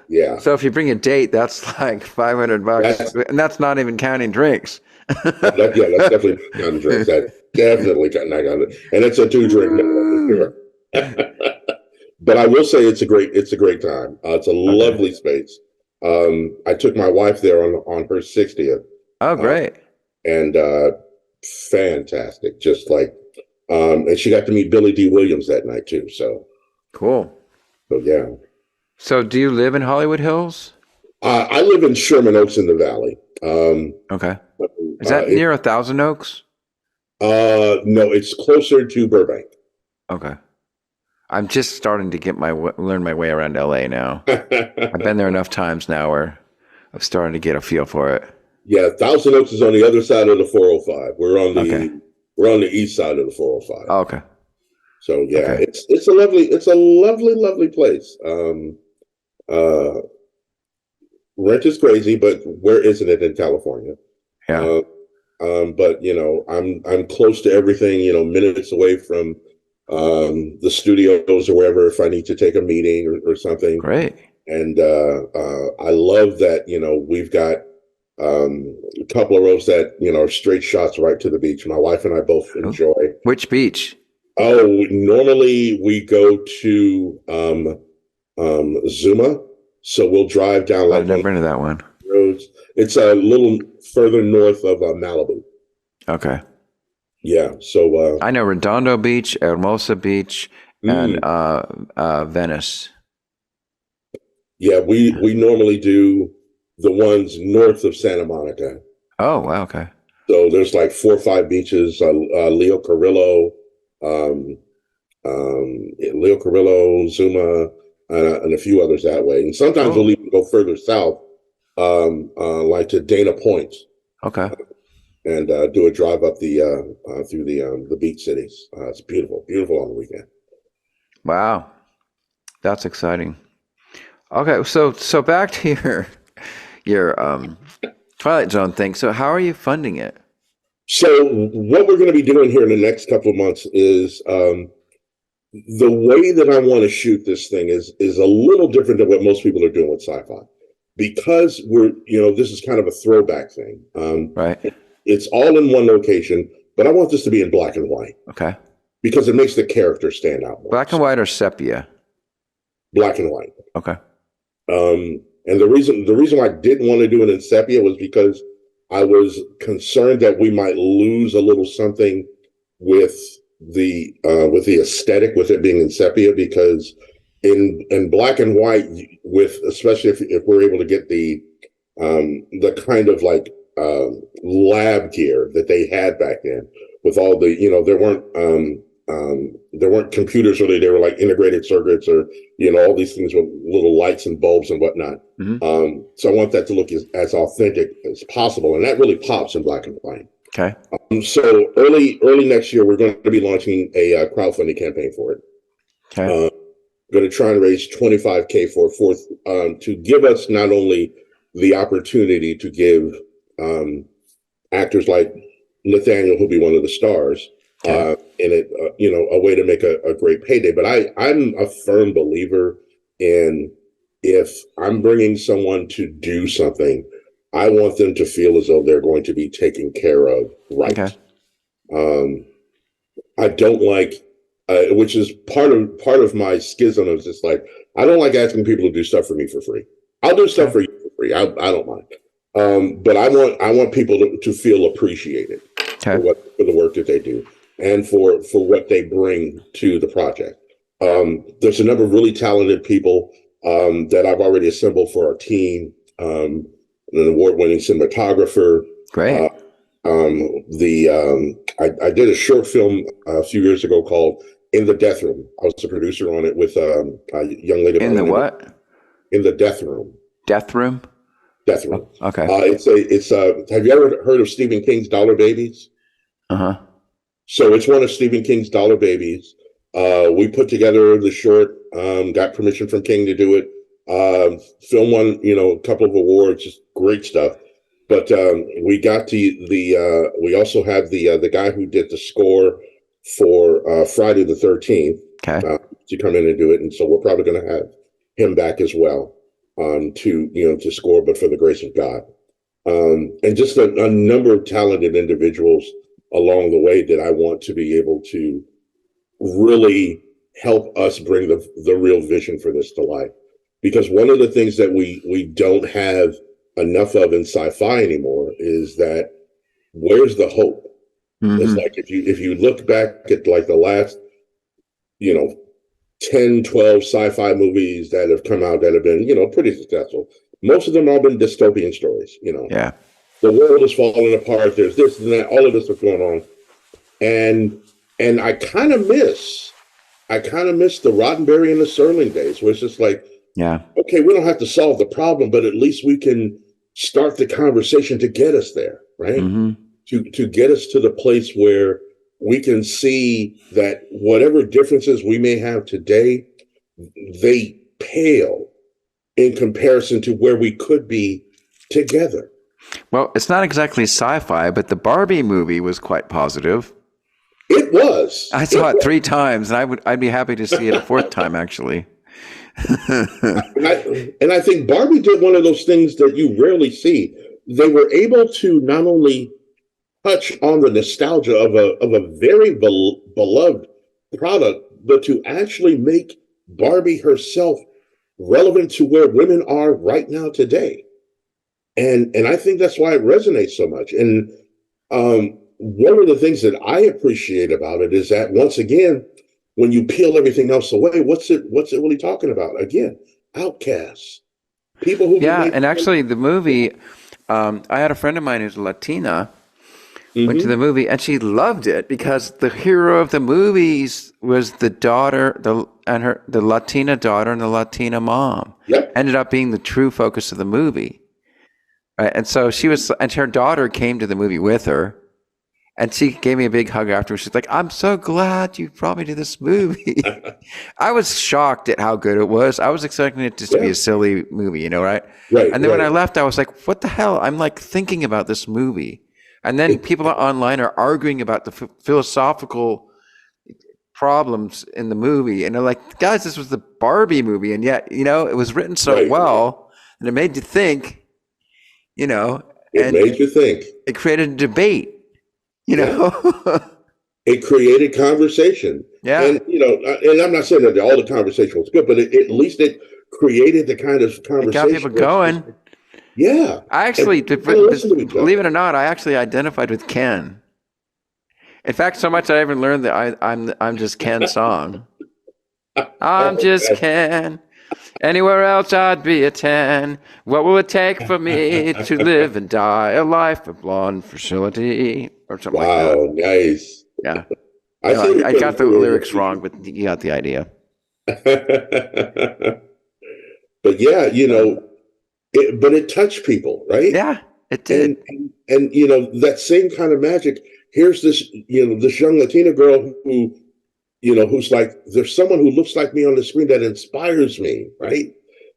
Yeah. So if you bring a date, that's like $500, and that's not even counting drinks. That's definitely not counting drinks. That's definitely not counting. And it's a 2-drink. But I will say it's a great time. It's a lovely space. I took my wife there on her 60th. Oh, great. And fantastic. Just like, and she got to meet Billy D. Williams that night too. So cool. So yeah. So do you live in Hollywood Hills? I live in Sherman Oaks in the Valley. Okay. Is that near 1,000 Oaks? No, it's closer to Burbank. Okay. I'm just starting to learn my way around LA now. I've been there enough times now where I'm starting to get a feel for it. Yeah, 1,000 Oaks is on the other side of the 405. We're on the east side of the 405. Oh, okay. So yeah, it's a lovely place. Rent is crazy, but where isn't it in California? Yeah. But I'm close to everything. Minutes away from the studios or wherever if I need to take a meeting or something. Great. And I love that we've got a couple of roads that are straight shots right to the beach. My wife and I both enjoy. Which beach? Oh, normally we go to Zuma, so we'll drive down. I've never been to that one. Roads. It's a little further north of Malibu. Okay. Yeah. So I know Redondo Beach, Hermosa Beach, and Venice. Yeah, we normally do the ones north of Santa Monica. Oh, wow. Okay. So So there's like 4 or 5 beaches. Leo Carrillo, Zuma, and a few others that way. And sometimes we'll even go further south, like to Dana Point. Okay. And do a drive up through the beach cities. It's beautiful, beautiful on the weekend. Wow, that's exciting. Okay, so back to your Twilight Zone thing. So how are you funding it? So what we're going to be doing here in the next couple of months is the way that I want to shoot this thing is a little different than what most people are doing with sci-fi, because this is kind of a throwback thing. Right. It's all in one location, but I want this to be in black and white. Okay. Because it makes the character stand out more. Black and white or sepia? Black and white. Okay. And the reason why I didn't want to do it in sepia was because I was concerned that we might lose a little something with the aesthetic, with it being in sepia, because in black and white, especially if we're able to get the kind of like lab gear that they had back then, with all the there weren't computers really. They were like integrated circuits, or all these things with little lights and bulbs and whatnot. Mm-hmm. So I want that to look as authentic as possible, and that really pops in black and white. Okay. So early next year, we're going to be launching a crowdfunding campaign for it. Okay. Going to try and raise $25,000 to give us not only the opportunity to give actors like Nathaniel, who'll be one of the stars, in it, a way to make a great payday. But I'm a firm believer in, if I'm bringing someone to do something, I want them to feel as though they're going to be taken care of right. Okay. I don't like, which is part of my schism. Is just like, I don't like asking people to do stuff for me for free. I'll do stuff for you for free. I don't mind. But I want people to feel appreciated for the work that they do, and for what they bring to the project. There's a number of really talented people that I've already assembled for our team. An award-winning cinematographer. Great. I did a short film a few years ago called In the Death Room. I was the producer on it with a young lady. In the what? In the Death Room. Death Room? Death Room. Oh, okay. It's have you ever heard of Stephen King's Dollar Babies? Uh-huh. So it's one of Stephen King's Dollar Babies. We put together the short, got permission from King to do it. Film won, a couple of awards, just great stuff. But we got we also have the guy who did the score for Friday the 13th to come in and do it. And so we're probably going to have him back as well to score, but for the grace of God. And just a number of talented individuals along the way that I want to be able to really help us bring the real vision for this to life. Because one of the things that we don't have enough of in sci-fi anymore is that, where's the hope? Mm-hmm. It's like if you look back at like the last 10, 12 sci-fi movies that have come out that have been pretty successful, most of them have been dystopian stories. Yeah, the world is falling apart, there's this and that, all of this is going on, and I kind of miss the Roddenberry and the Serling days, where it's just like, yeah, okay, we don't have to solve the problem, but at least we can start the conversation to get us there, right? Mm-hmm. To get us to the place where we can see that whatever differences we may have today, they pale in comparison to where we could be together. Well, it's not exactly sci-fi, but the Barbie movie was quite positive. It was. I saw it 3 times, and I'd be happy to see it a 4th time, actually. and I think Barbie did one of those things that you rarely see. They were able to not only touch on the nostalgia of a very beloved product, but to actually make Barbie herself relevant to where women are right now today. And I think that's why it resonates so much. And one of the things that I appreciate about it is that, once again, when you peel everything else away, what's it really talking about? Again, outcasts, people who... Yeah, and actually the movie, I had a friend of mine who's Latina, went to the movie, and she loved it because the hero of the movies was the daughter, the Latina daughter and the Latina mom. Yep. Ended up being the true focus of the movie. Right. And so and her daughter came to the movie with her, and she gave me a big hug afterwards. She's like, "I'm so glad you brought me to this movie." I was shocked at how good it was. I was expecting it to be a silly movie, right? Right. And then when I left, I was like, "What the hell?" I'm like thinking about this movie, and then people online are arguing about the philosophical problems in the movie, and they're like, "Guys, this was the Barbie movie, and yet, it was written so well, and it made you think." It made you think. It created a debate, It created conversation. Yeah. And, and I'm not saying that all the conversation was good, but at least it created the kind of conversation. It got people going. Yeah. I actually, believe it or not, I actually identified with Ken. In fact, so much I even learned that I'm just Ken's song. I'm just Ken. Anywhere else I'd be a 10. What will it take for me to live and die a life of blonde facility? Or something like that. Wow, nice. Yeah. I got the lyrics wrong, but you got the idea. But yeah, but it touched people, right? Yeah, it did. And that same kind of magic. Here's this, this young Latina girl who who's like, there's someone who looks like me on the screen that inspires me, right?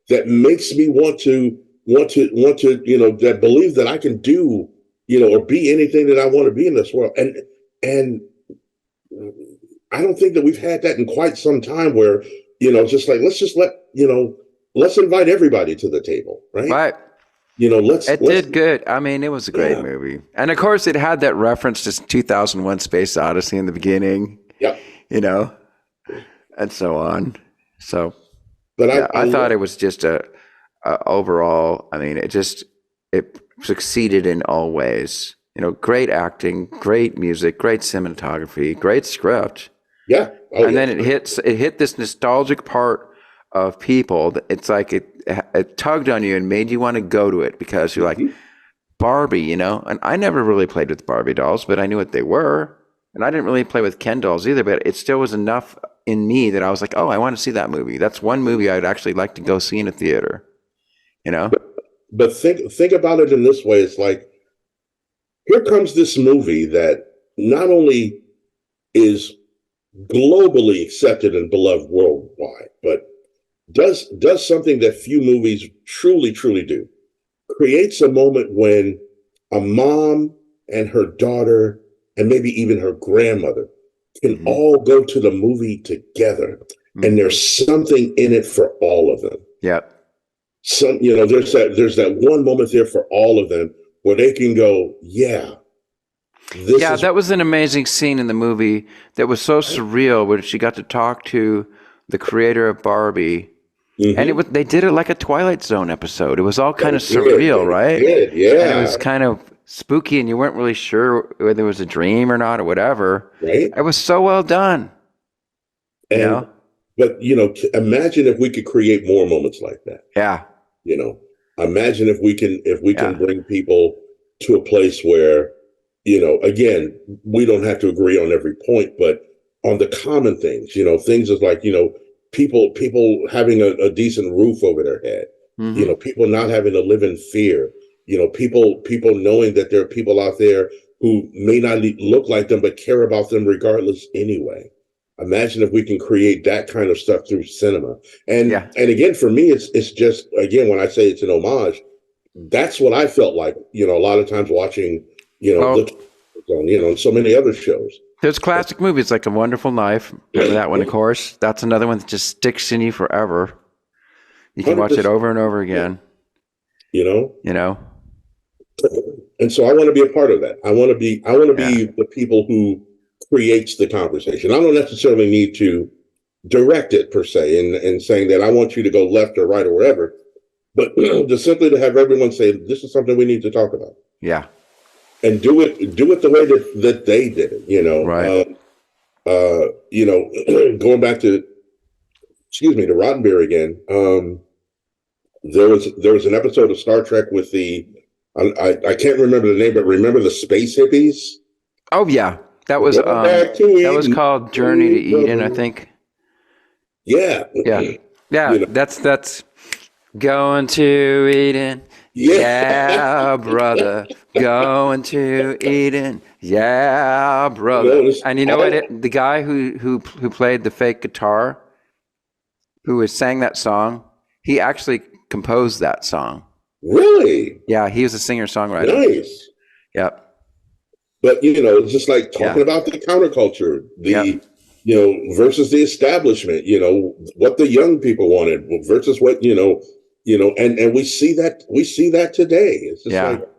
That makes me want to, that believe that I can do, or be anything that I want to be in this world. And I don't think that we've had that in quite some time where, just like, let's invite everybody to the table, right? Right. It did good. I mean, it was a great movie. And of course it had that reference to 2001 Space Odyssey in the beginning. Yeah. And so on. So, but I thought it was just a overall, I mean, it succeeded in all ways. Great acting, great music, great cinematography, great script. Yeah. And then it hit this nostalgic part of people. It's like it tugged on you and made you want to go to it because you're like, Barbie, and I never really played with Barbie dolls, but I knew what they were. And I didn't really play with Ken dolls either, but it still was enough in me that I was like, oh, I want to see that movie. That's one movie I'd actually like to go see in a theater, But think about it in this way. It's like, here comes this movie that not only is globally accepted and beloved worldwide, but does something that few movies truly, truly do. Creates a moment when a mom and her daughter and maybe even her grandmother can all go to the movie together. And there's something in it for all of them. Yep. There's that one moment there for all of them where they can go, that was an amazing scene in the movie that was so surreal when she got to talk to the creator of Barbie. And they did it like a Twilight Zone episode. It was all kind of surreal, right? Yeah. And it was kind of spooky, and you weren't really sure whether it was a dream or not or whatever. Right. It was so well done. But imagine if we could create more moments like that. Yeah. Imagine if we can bring people to a place where, again, we don't have to agree on every point, but on the common things, things is like, people having a decent roof over their head, people not having to live in fear, people knowing that there are people out there who may not look like them, but care about them regardless anyway. Imagine if we can create that kind of stuff through cinema. And again, for me, it's just, again, when I say it's an homage, that's what I felt like, a lot of times watching, on so many other shows. There's classic movies like A Wonderful Life. Remember that one, of course. That's another one that just sticks in you forever. You can watch it over and over again. And so I want to be a part of that. I want to be the people who creates the conversation. I don't necessarily need to direct it per se and saying that I want you to go left or right or wherever, but just simply to have everyone say, this is something we need to talk about. Yeah. And do it the way that they did it, Right. Going back to Roddenberry again. There was an episode of Star Trek with I can't remember the name, but remember the space hippies? Oh yeah, Going back to that was Eden, called Journey to Eden, I brother. think. Yeah, Yeah, yeah, you know, that's going to Eden. yeah. Yeah, brother, going to Eden. Yeah, brother. It's And you know what? all The guy who played the fake guitar, who was sang that song, he actually composed that song. really Yeah, he was a singer songwriter. nice. Yep. But it's just like talking Yeah. about the counterculture, Yep. versus the establishment, what the young people wanted versus what, and we see that today. It's just Yeah. like,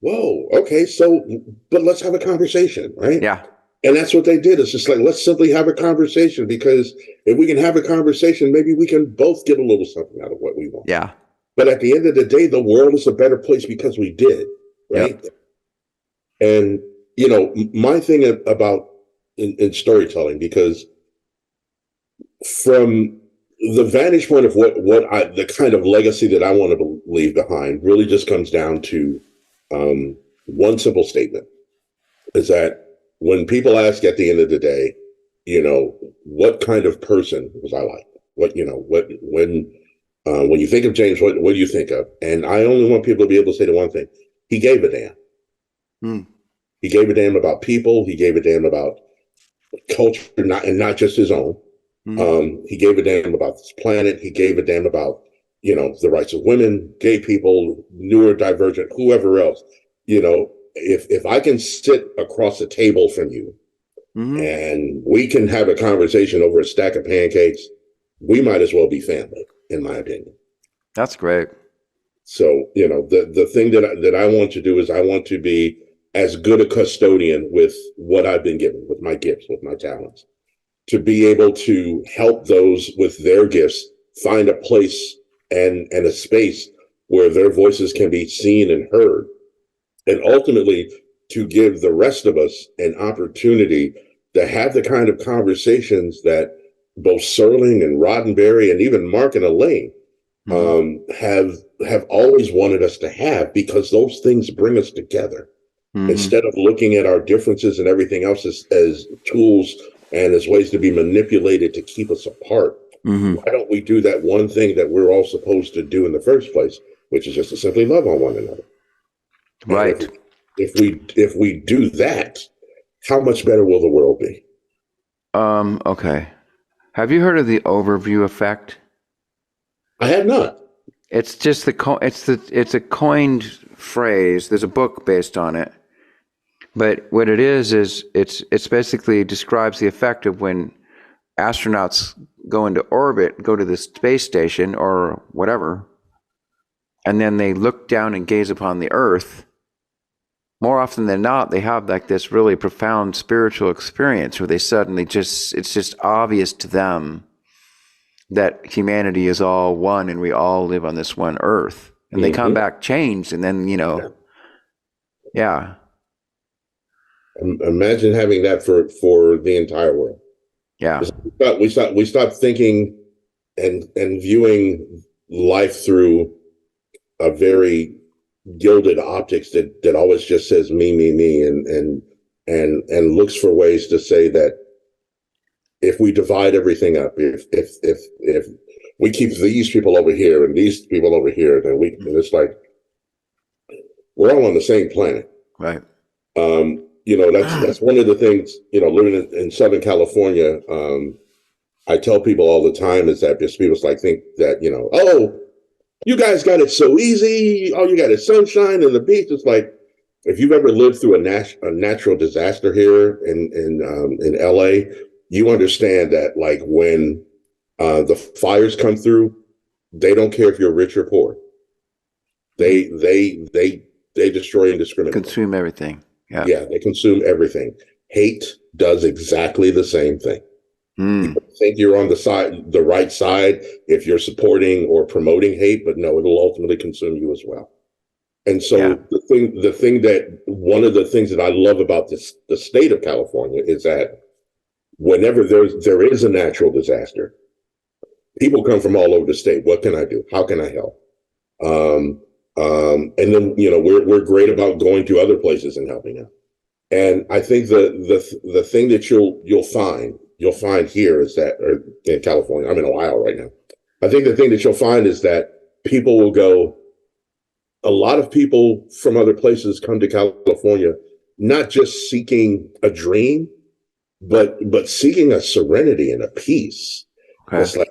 whoa, okay, so but let's have a conversation, right? Yeah. And that's what they did. It's just like, let's simply have a conversation, because if we can have a conversation, maybe we can both get a little something out of what we want. Yeah. But at the end of the day, the world is a better place because we did, right? Yep. And my thing about in storytelling, because from the vantage point of the kind of legacy that I want to leave behind, really just comes down to one simple statement: is that when people ask at the end of the day, what kind of person was I like? When you think of James, what do you think of? And I only want people to be able to say the one thing: he gave a damn. Mm. He gave a damn about people. He gave a damn about culture, not just his own. Mm. He gave a damn about this planet. He gave a damn about the rights of women, gay people, newer, divergent, whoever else. If I can sit across the table from you Mm-hmm. and we can have a conversation over a stack of pancakes, we might as well be family, in my opinion. That's great. So the thing that I want to do is I want to be as good a custodian with what I've been given, with my gifts, with my talents, to be able to help those with their gifts find a place and a space where their voices can be seen and heard, and ultimately to give the rest of us an opportunity to have the kind of conversations that both Serling and Roddenberry and even Mark and Elaine have always wanted us to have, because those things bring us together. Instead of looking at our differences and everything else as tools and as ways to be manipulated to keep us apart, why don't we do that one thing that we're all supposed to do in the first place, which is just to simply love on one another? Right. And if we do that, how much better will the world be? Okay. Have you heard of the overview effect? I have not. It's just it's a coined phrase. There's a book based on it. But what it is it's basically describes the effect of when astronauts go into orbit, go to the space station or whatever, and then they look down and gaze upon the Earth. More often than not, they have like this really profound spiritual experience where they suddenly it's just obvious to them that humanity is all one and we all live on this one Earth. And they come back changed, and then, yeah. Imagine having that for the entire world. Yeah. We stop thinking and viewing life through a very gilded optics that always just says me, and looks for ways to say that if we divide everything up, if we keep these people over here and these people over here, then and it's like we're all on the same planet. Right. That's one of the things, living in Southern California, I tell people all the time is that just people think that, oh, you guys got it so easy. All you got is sunshine and the beach. It's like, if you've ever lived through a natural disaster here in LA, you understand that, like, when the fires come through, they don't care if you're rich or poor. They destroy indiscriminately. Consume everything. Yeah, they consume everything. Hate does exactly the same thing. You think you're on the right side if you're supporting or promoting hate, but no, it'll ultimately consume you as well. And so one of the things that I love about the state of California is that whenever there is a natural disaster, people come from all over the state. What can I do? How can I help? And then we're great about going to other places and helping out. And I think the thing that you'll find here is that, or in California, I'm in Ohio right now. I think the thing that you'll find is that people will go. A lot of people from other places come to California, not just seeking a dream, but seeking a serenity and a peace. Okay. It's like,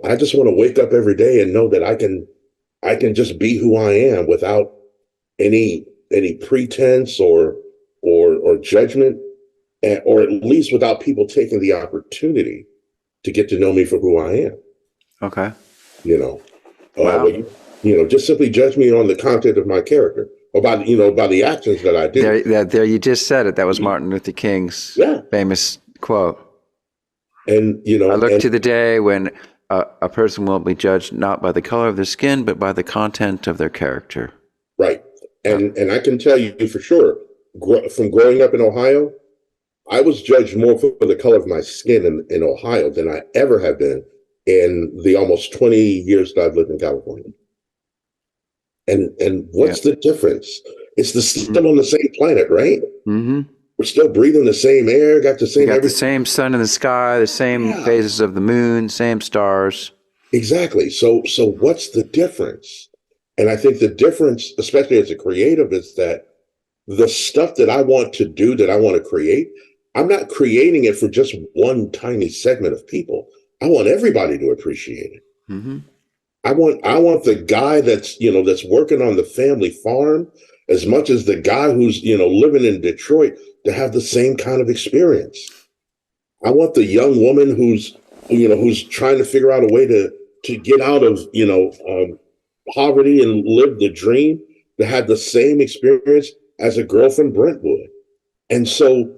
I just want to wake up every day and know that I can just be who I am without any pretense or judgment, or at least without people taking the opportunity to get to know me for who I am. Okay. You know, Wow. but just simply judge me on the content of my character, or by the actions that I do. There, you just said it. That was Martin Luther King's Yeah, famous quote. and I look to the day when a person will be judged not by the color of their skin, but by the content of their character. right, and I can tell you for sure, from growing up in Ohio, I was judged more for the color of my skin in Ohio than I ever have been in the almost 20 years that I've lived in California. And what's the difference? It's still on the same planet, right? Mm-hmm. We're still breathing the same air, got the You same got the everything. same sun in the sky, the same phases of the moon, same stars. Exactly. So what's the difference? And I think the difference, especially as a creative, is that the stuff that I want to do, that I want to create, I'm not creating it for just one tiny segment of people. I want everybody to appreciate it. Mm-hmm. I want the guy that's working on the family farm as much as the guy who's living in Detroit to have the same kind of experience. I want the young woman who's trying to figure out a way to get out of poverty and live the dream to have the same experience as a girl from Brentwood. And so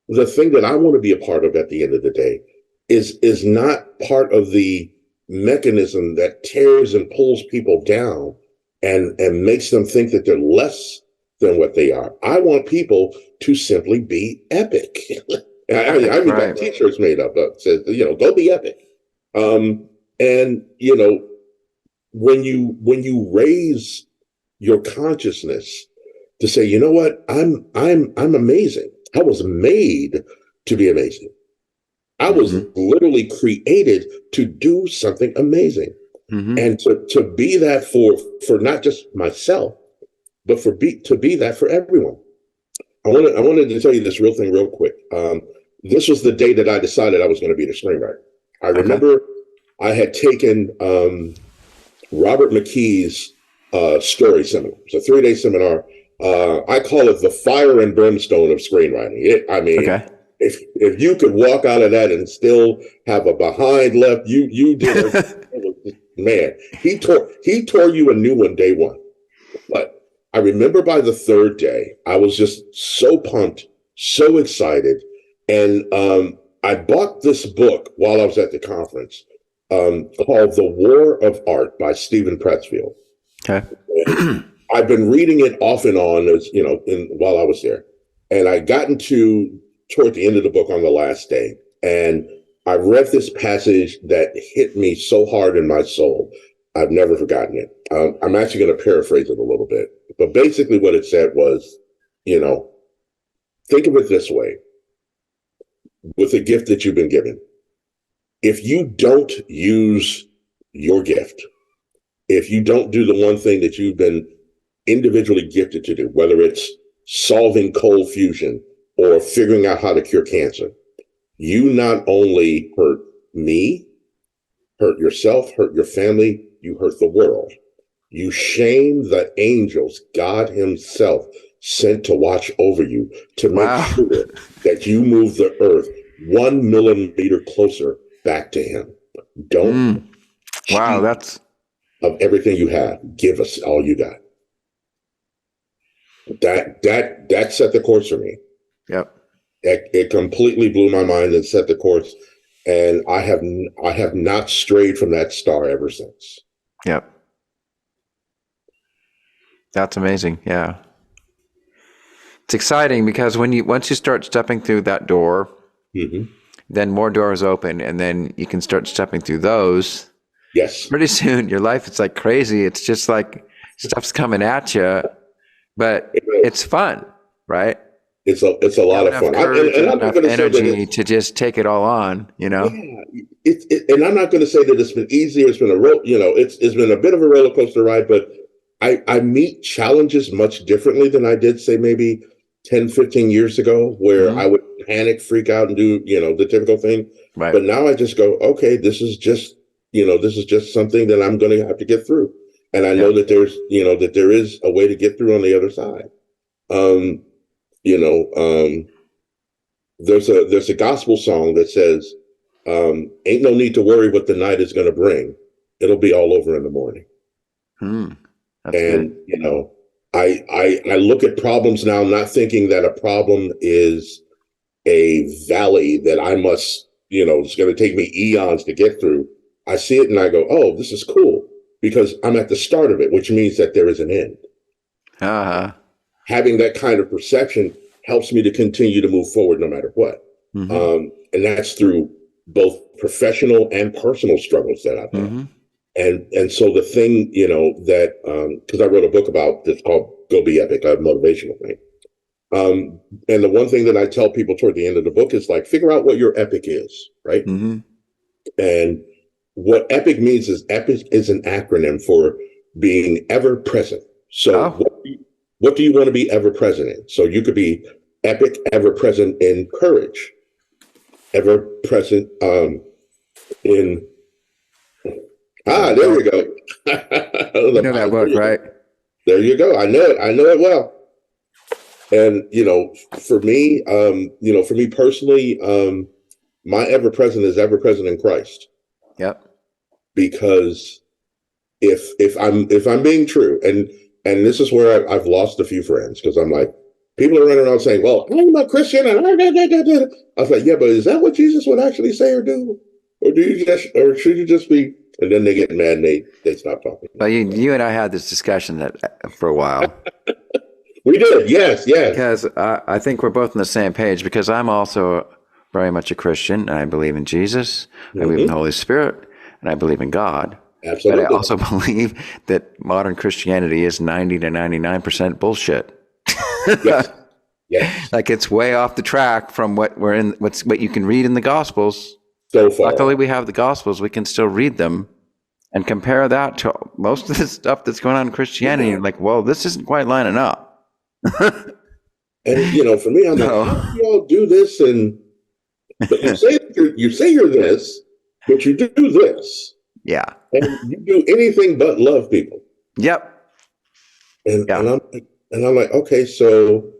the thing that I want to be a part of at the end of the day is not part of the mechanism that tears and pulls people down and makes them think that they're less than what they are. I want people to simply be epic. I even got t-shirts made up that says, go be epic. And when you raise your consciousness to say, you know what, I'm amazing. I was made to be amazing. I was literally created to do something amazing, and to be that for not just myself, but to be that for everyone. I wanted to tell you this real thing real quick. This was the day that I decided I was going to be the screenwriter. I remember I had taken Robert McKee's story seminar. It's a 3-day seminar. I call it the fire and brimstone of screenwriting. If you could walk out of that and still have a behind left, you did it. Man, he tore you a new one day one. But I remember by the third day, I was just so pumped, so excited. And I bought this book while I was at the conference called The War of Art by Stephen Pressfield. Okay. I've been reading it off and on while I was there. And I got toward the end of the book on the last day. And I read this passage that hit me so hard in my soul. I've never forgotten it. I'm actually going to paraphrase it a little bit. But basically what it said was, think of it this way. With the gift that you've been given, if you don't use your gift, if you don't do the one thing that you've been individually gifted to do, whether it's solving cold fusion or figuring out how to cure cancer, you not only hurt me, hurt yourself, hurt your family, you hurt the world. You shame the angels God himself sent to watch over you to make sure that you move the earth 1 millimeter closer back to him. Don't that's of everything you have. Give us all you got. That set the course for me. Yep. It completely blew my mind and set the course, and I have not strayed from that star ever since. Yep. That's amazing. Yeah. It's exciting because once you start stepping through that door, then more doors open, and then you can start stepping through those. Yes. Pretty soon, your life is like crazy. It's just like stuff's coming at you, but it's fun, right? it's a lot of enough fun. courage And and I'm not enough going to say that energy to just take it all on, you know? yeah, and I'm not going to say that it's been easy. It's been it's been a bit of a roller coaster ride, but I meet challenges much differently than I did, say, maybe 10, 15 years ago, where Hmm. I would panic, freak out, and do, the typical thing. Right. But now I just go, okay, this is just something that I'm going to have to get through. And I know Yep. that that there is a way to get through on the other side. Um, you know, there's a gospel song that says, ain't no need to worry what the night is going to bring. It'll be all over in the morning. Hmm. That's And, good. I look at problems now, not thinking that a problem is a valley that I must, it's going to take me eons to get through. I see it and I go, oh, this is cool because I'm at the start of it, which means that there is an end. Uh-huh. Having that kind of perception helps me to continue to move forward no matter what. Mm-hmm. And that's through both professional and personal struggles that I've had. Mm-hmm. And so the thing, that because I wrote a book about this called Go Be Epic, a motivational thing. And the one thing that I tell people toward the end of the book is like, figure out what your epic is, right? Mm-hmm. And what epic means is epic is an acronym for being ever present. So Oh, what do you want to be ever present in? So you could be epic, ever present in courage, ever present in there you go. you know that book, right? There you go. I know it. I know it well. And for me personally, my ever present is ever present in Christ. Yep. Because if I'm being true, and this is where I've lost a few friends because I'm like, people are running around saying, "Well, I'm a Christian," and I was like, "Yeah, but is that what Jesus would actually say or do, or should you just be?" And then they get mad and they stop talking. Well, you and I had this discussion for a while. We did, yes, yes. Because I think we're both on the same page because I'm also very much a Christian and I believe in Jesus, I believe in the Holy Spirit, and I believe in God. But I Absolutely. also believe that modern Christianity is 90 to 99% bullshit. Yes. Yes. Like it's way off the track from what you can read in the Gospels. So far. Luckily, we have the Gospels. We can still read them and compare that to most of the stuff that's going on in Christianity. Yeah. Like, well, this isn't quite lining up. And for me, I'm like, how do y'all do this? But you say you're this, but you do this. Yeah. And you do anything but love people. Yep. And Yeah. and I'm like, okay, so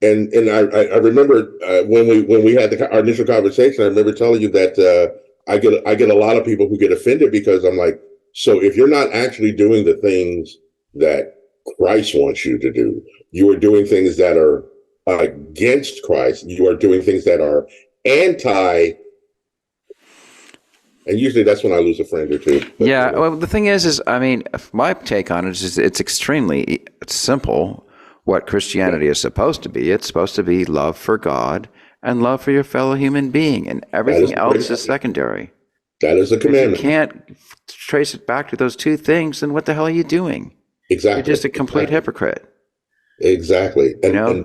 and I remember when we had our initial conversation, I remember telling you that I get a lot of people who get offended because I'm like, so if you're not actually doing the things that Christ wants you to do, you are doing things that are against Christ. You are doing things that are anti. And usually that's when I lose a friend or two. But, Yeah. Well, the thing is, I mean, my take on it is it's extremely simple what Christianity is supposed to be. It's supposed to be love for God and love for your fellow human being, and everything else is secondary. That is a commandment. If you can't trace it back to those two things, then what the hell are you doing? Exactly. You're just a complete hypocrite. Exactly. And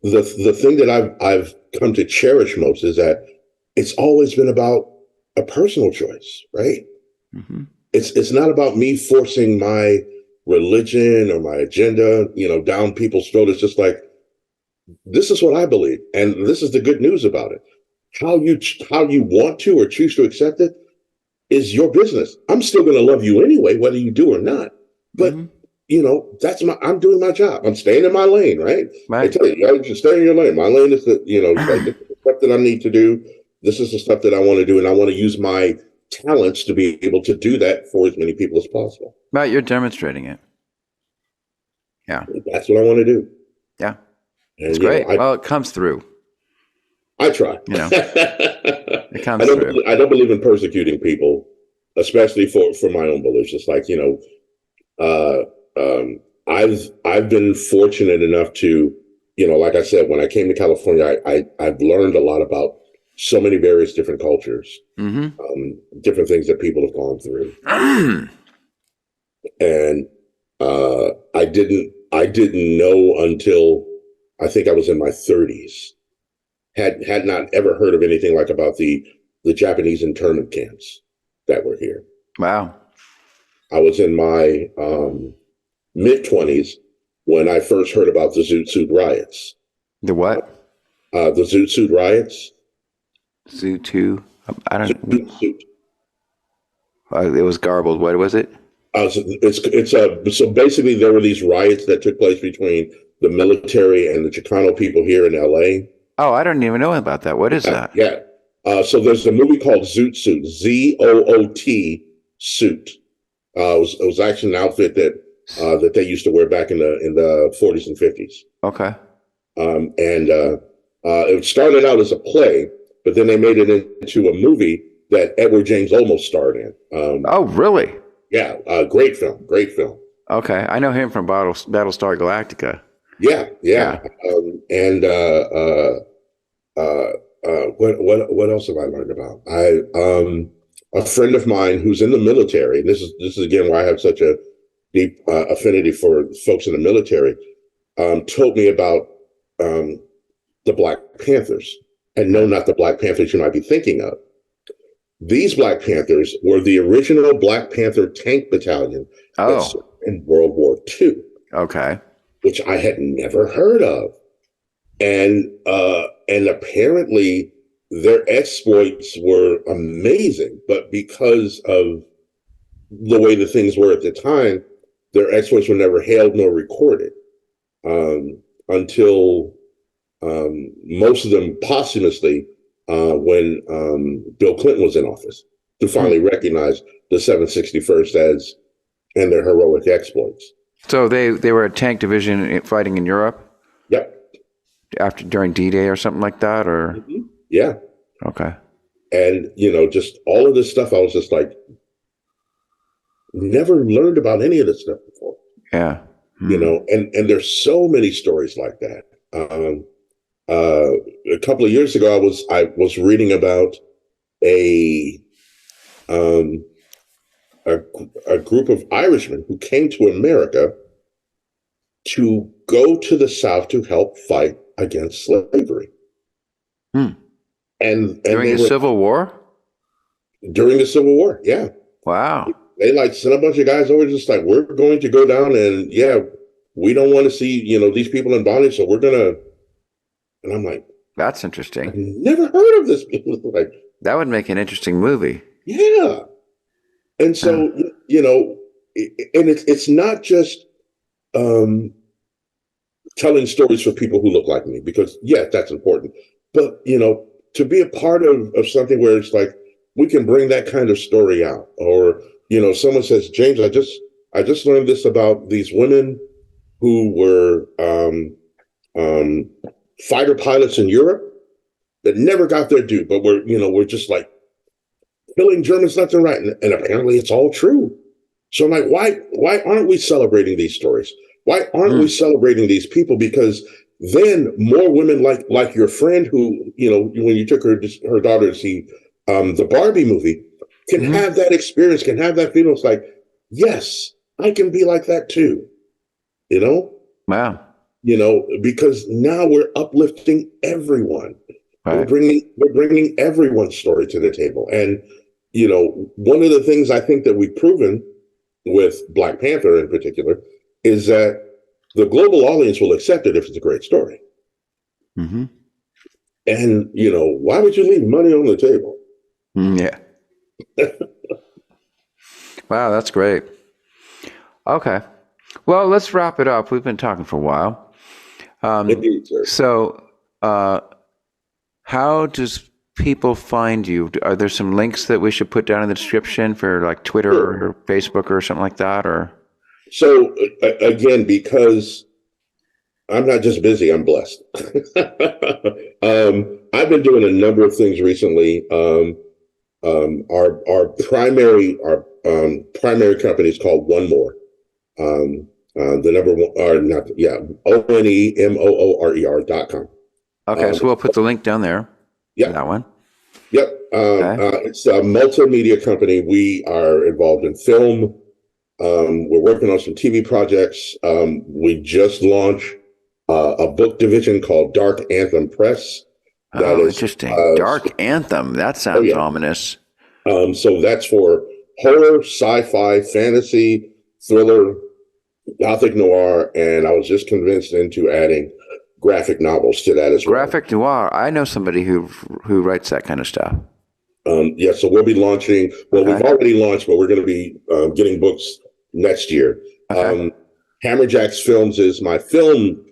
the thing that I've come to cherish most is that it's always been about a personal choice, right? Mm-hmm. It's not about me forcing my religion or my agenda, down people's throat. It's just like, this is what I believe, and this is the good news about it. How you want to or choose to accept it is your business. I'm still going to love you anyway, whether you do or not. But I'm doing my job. I'm staying in my lane, right? Right. I tell you just stay in your lane. My lane is the stuff that I need to do. This is the stuff that I want to do, and I want to use my talents to be able to do that for as many people as possible. Right, you're demonstrating it. Yeah. That's what I want to do. Yeah. And, it's great. Well, it comes through. I try. It comes through. I don't believe in persecuting people, especially for my own beliefs. It's like, I've been fortunate enough to, like I said, when I came to California, I've learned a lot about so many various different cultures, different things that people have gone through. And I didn't know until I think I was in my 30s. Had not ever heard of anything like about the Japanese internment camps that were here. Wow. I was in my mid-20s when I first heard about the Zoot Suit riots. The what? The Zoot Suit riots. Zoot 2? I don't know. Zoot Suit. It was garbled. What was it? So basically there were these riots that took place between the military and the Chicano people here in LA. Oh, I don't even know about that. What is that? Yeah. So there's a movie called Zoot Suit, ZOOT Suit. It was actually an outfit that they used to wear back in the 40s and 50s. Okay. It started out as a play, but then they made it into a movie that Edward James Olmos starred in. Oh, really? Yeah, great film. Okay, I know him from Battlestar Galactica. Yeah. What else have I learned about? A friend of mine who's in the military, and this is again why I have such a deep affinity for folks in the military, told me about the Black Panthers. And no, not the Black Panthers you might be thinking of. These Black Panthers were the original Black Panther tank battalion that served in World War II. Okay. Which I had never heard of. And apparently their exploits were amazing, but because of the way the things were at the time, their exploits were never hailed nor recorded until most of them posthumously when Bill Clinton was in office, to finally recognize the 761st and their heroic exploits. So they were a tank division fighting in Europe? Yep. During D-Day or something like that, or? Mm-hmm. Yeah. Okay. And, just all of this stuff, I was just like, never learned about any of this stuff before. Yeah. And there's so many stories like that. A couple of years ago, I was reading about a group of Irishmen who came to America to go to the South to help fight against slavery. And during the Civil War? During the Civil War, yeah. Wow. They sent a bunch of guys over, just like, we're going to go down and we don't want to see, these people in bondage, so we're gonna. And I'm like, that's interesting. I've never heard of this. Like, that would make an interesting movie. Yeah. And so, and it's not just telling stories for people who look like me, because that's important. But, to be a part of something where it's like, we can bring that kind of story out. Or, someone says, James, I just learned this about these women who were fighter pilots in Europe that never got their due, but we're just like killing Germans left and right. And apparently it's all true. So I'm like, why aren't we celebrating these stories? Why aren't we celebrating these people? Because then more women like your friend who, when you took her daughter to see the Barbie movie, can have that experience, can have that feeling. It's like, yes, I can be like that too. Wow. Because now we're uplifting everyone. Right. We're bringing everyone's story to the table. And, one of the things I think that we've proven with Black Panther in particular is that the global audience will accept it if it's a great story. Mm-hmm. And, why would you leave money on the table? Yeah. Wow, that's great. Okay. Well, let's wrap it up. We've been talking for a while. Indeed, sir. So, how does people find you? Are there some links that we should put down in the description for like Twitter or Facebook or something like that? Or so again, because I'm not just busy, I'm blessed. I've been doing a number of things recently. Our primary company is called One More. The number one, or not, ONEMOORER.com. Okay, so we'll put the link down there. Yeah, that one. Yep. It's a multimedia company. We are involved in film. We're working on some TV projects. We just launched a book division called Dark Anthem Press. Oh, interesting. Dark Anthem. That sounds ominous. So that's for horror, sci-fi, fantasy, thriller, gothic noir, and I was just convinced into adding graphic novels to that as well. Graphic noir. I know somebody who writes that kind of stuff. So we'll be launching. Well, we've already launched, but we're going to be getting books next year. Okay. Hammerjacks Films is my film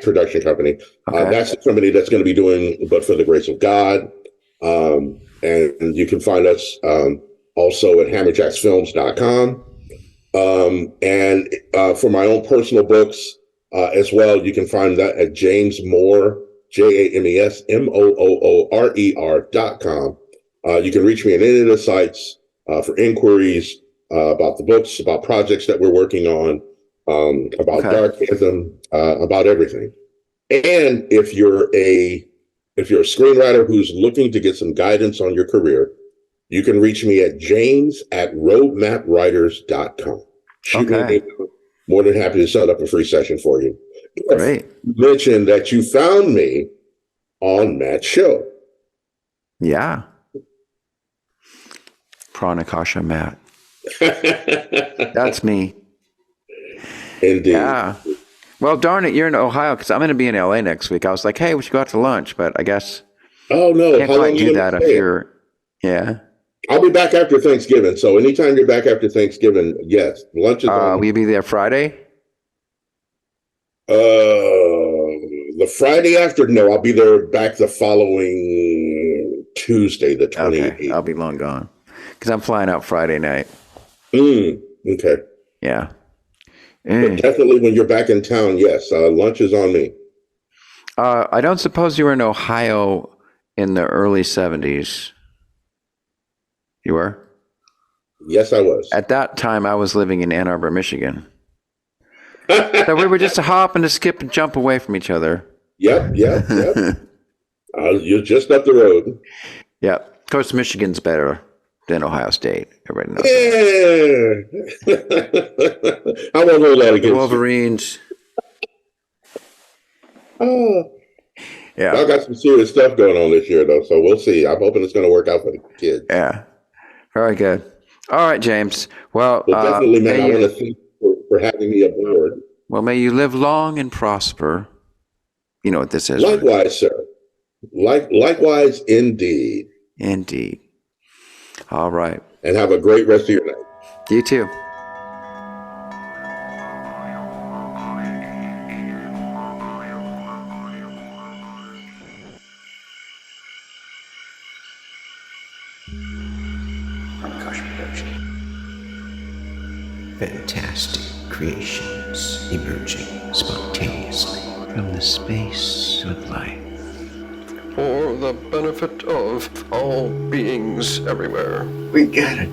production company. That's the company that's going to be doing But for the Grace of God. And you can find us also at hammerjacksfilms.com. And for my own personal books as well, you can find that at James Moore, JamesMoorer.com. You can reach me at any of the sites for inquiries about the books, about projects that we're working on, about Dark Anthem, about everything. And if you're a screenwriter who's looking to get some guidance on your career, you can reach me at james@roadmapwriters.com. Shoot me an email. More than happy to set up a free session for you. Great. Mention that you found me on Matt's show. Yeah. Pranakasha Matt. That's me. Indeed. Yeah. Well, darn it, you're in Ohio because I'm going to be in LA next week. I was like, hey, we should go out to lunch, but I guess can't quite do that if you're. Yeah. I'll be back after Thanksgiving. So anytime you're back after Thanksgiving, yes, lunch is on. Will you be there Friday? The Friday after, no, I'll be there back the following Tuesday, the 28th. Okay, I'll be long gone because I'm flying out Friday night. Okay. Yeah. But definitely when you're back in town, yes, lunch is on me. I don't suppose you were in Ohio in the early 70s. You were? Yes, I was. At that time, I was living in Ann Arbor, Michigan. So we were just a hop and a skip and jump away from each other. Yep. You're just up the road. Yep. Of course, Michigan's better than Ohio State. Everybody knows that. I won't hold that against the Wolverines. Yeah. Y'all got some serious stuff going on this year, though, so we'll see. I'm hoping it's going to work out for the kids. Yeah. Very good. All right, James. Well, definitely, man, I want to thank you for having me aboard. Well, may you live long and prosper. You know what this is. Likewise, sir. Likewise, indeed. Indeed. All right. And have a great rest of your night. You too. Fantastic creations emerging spontaneously from the space of life. For the benefit of all beings everywhere. We gotta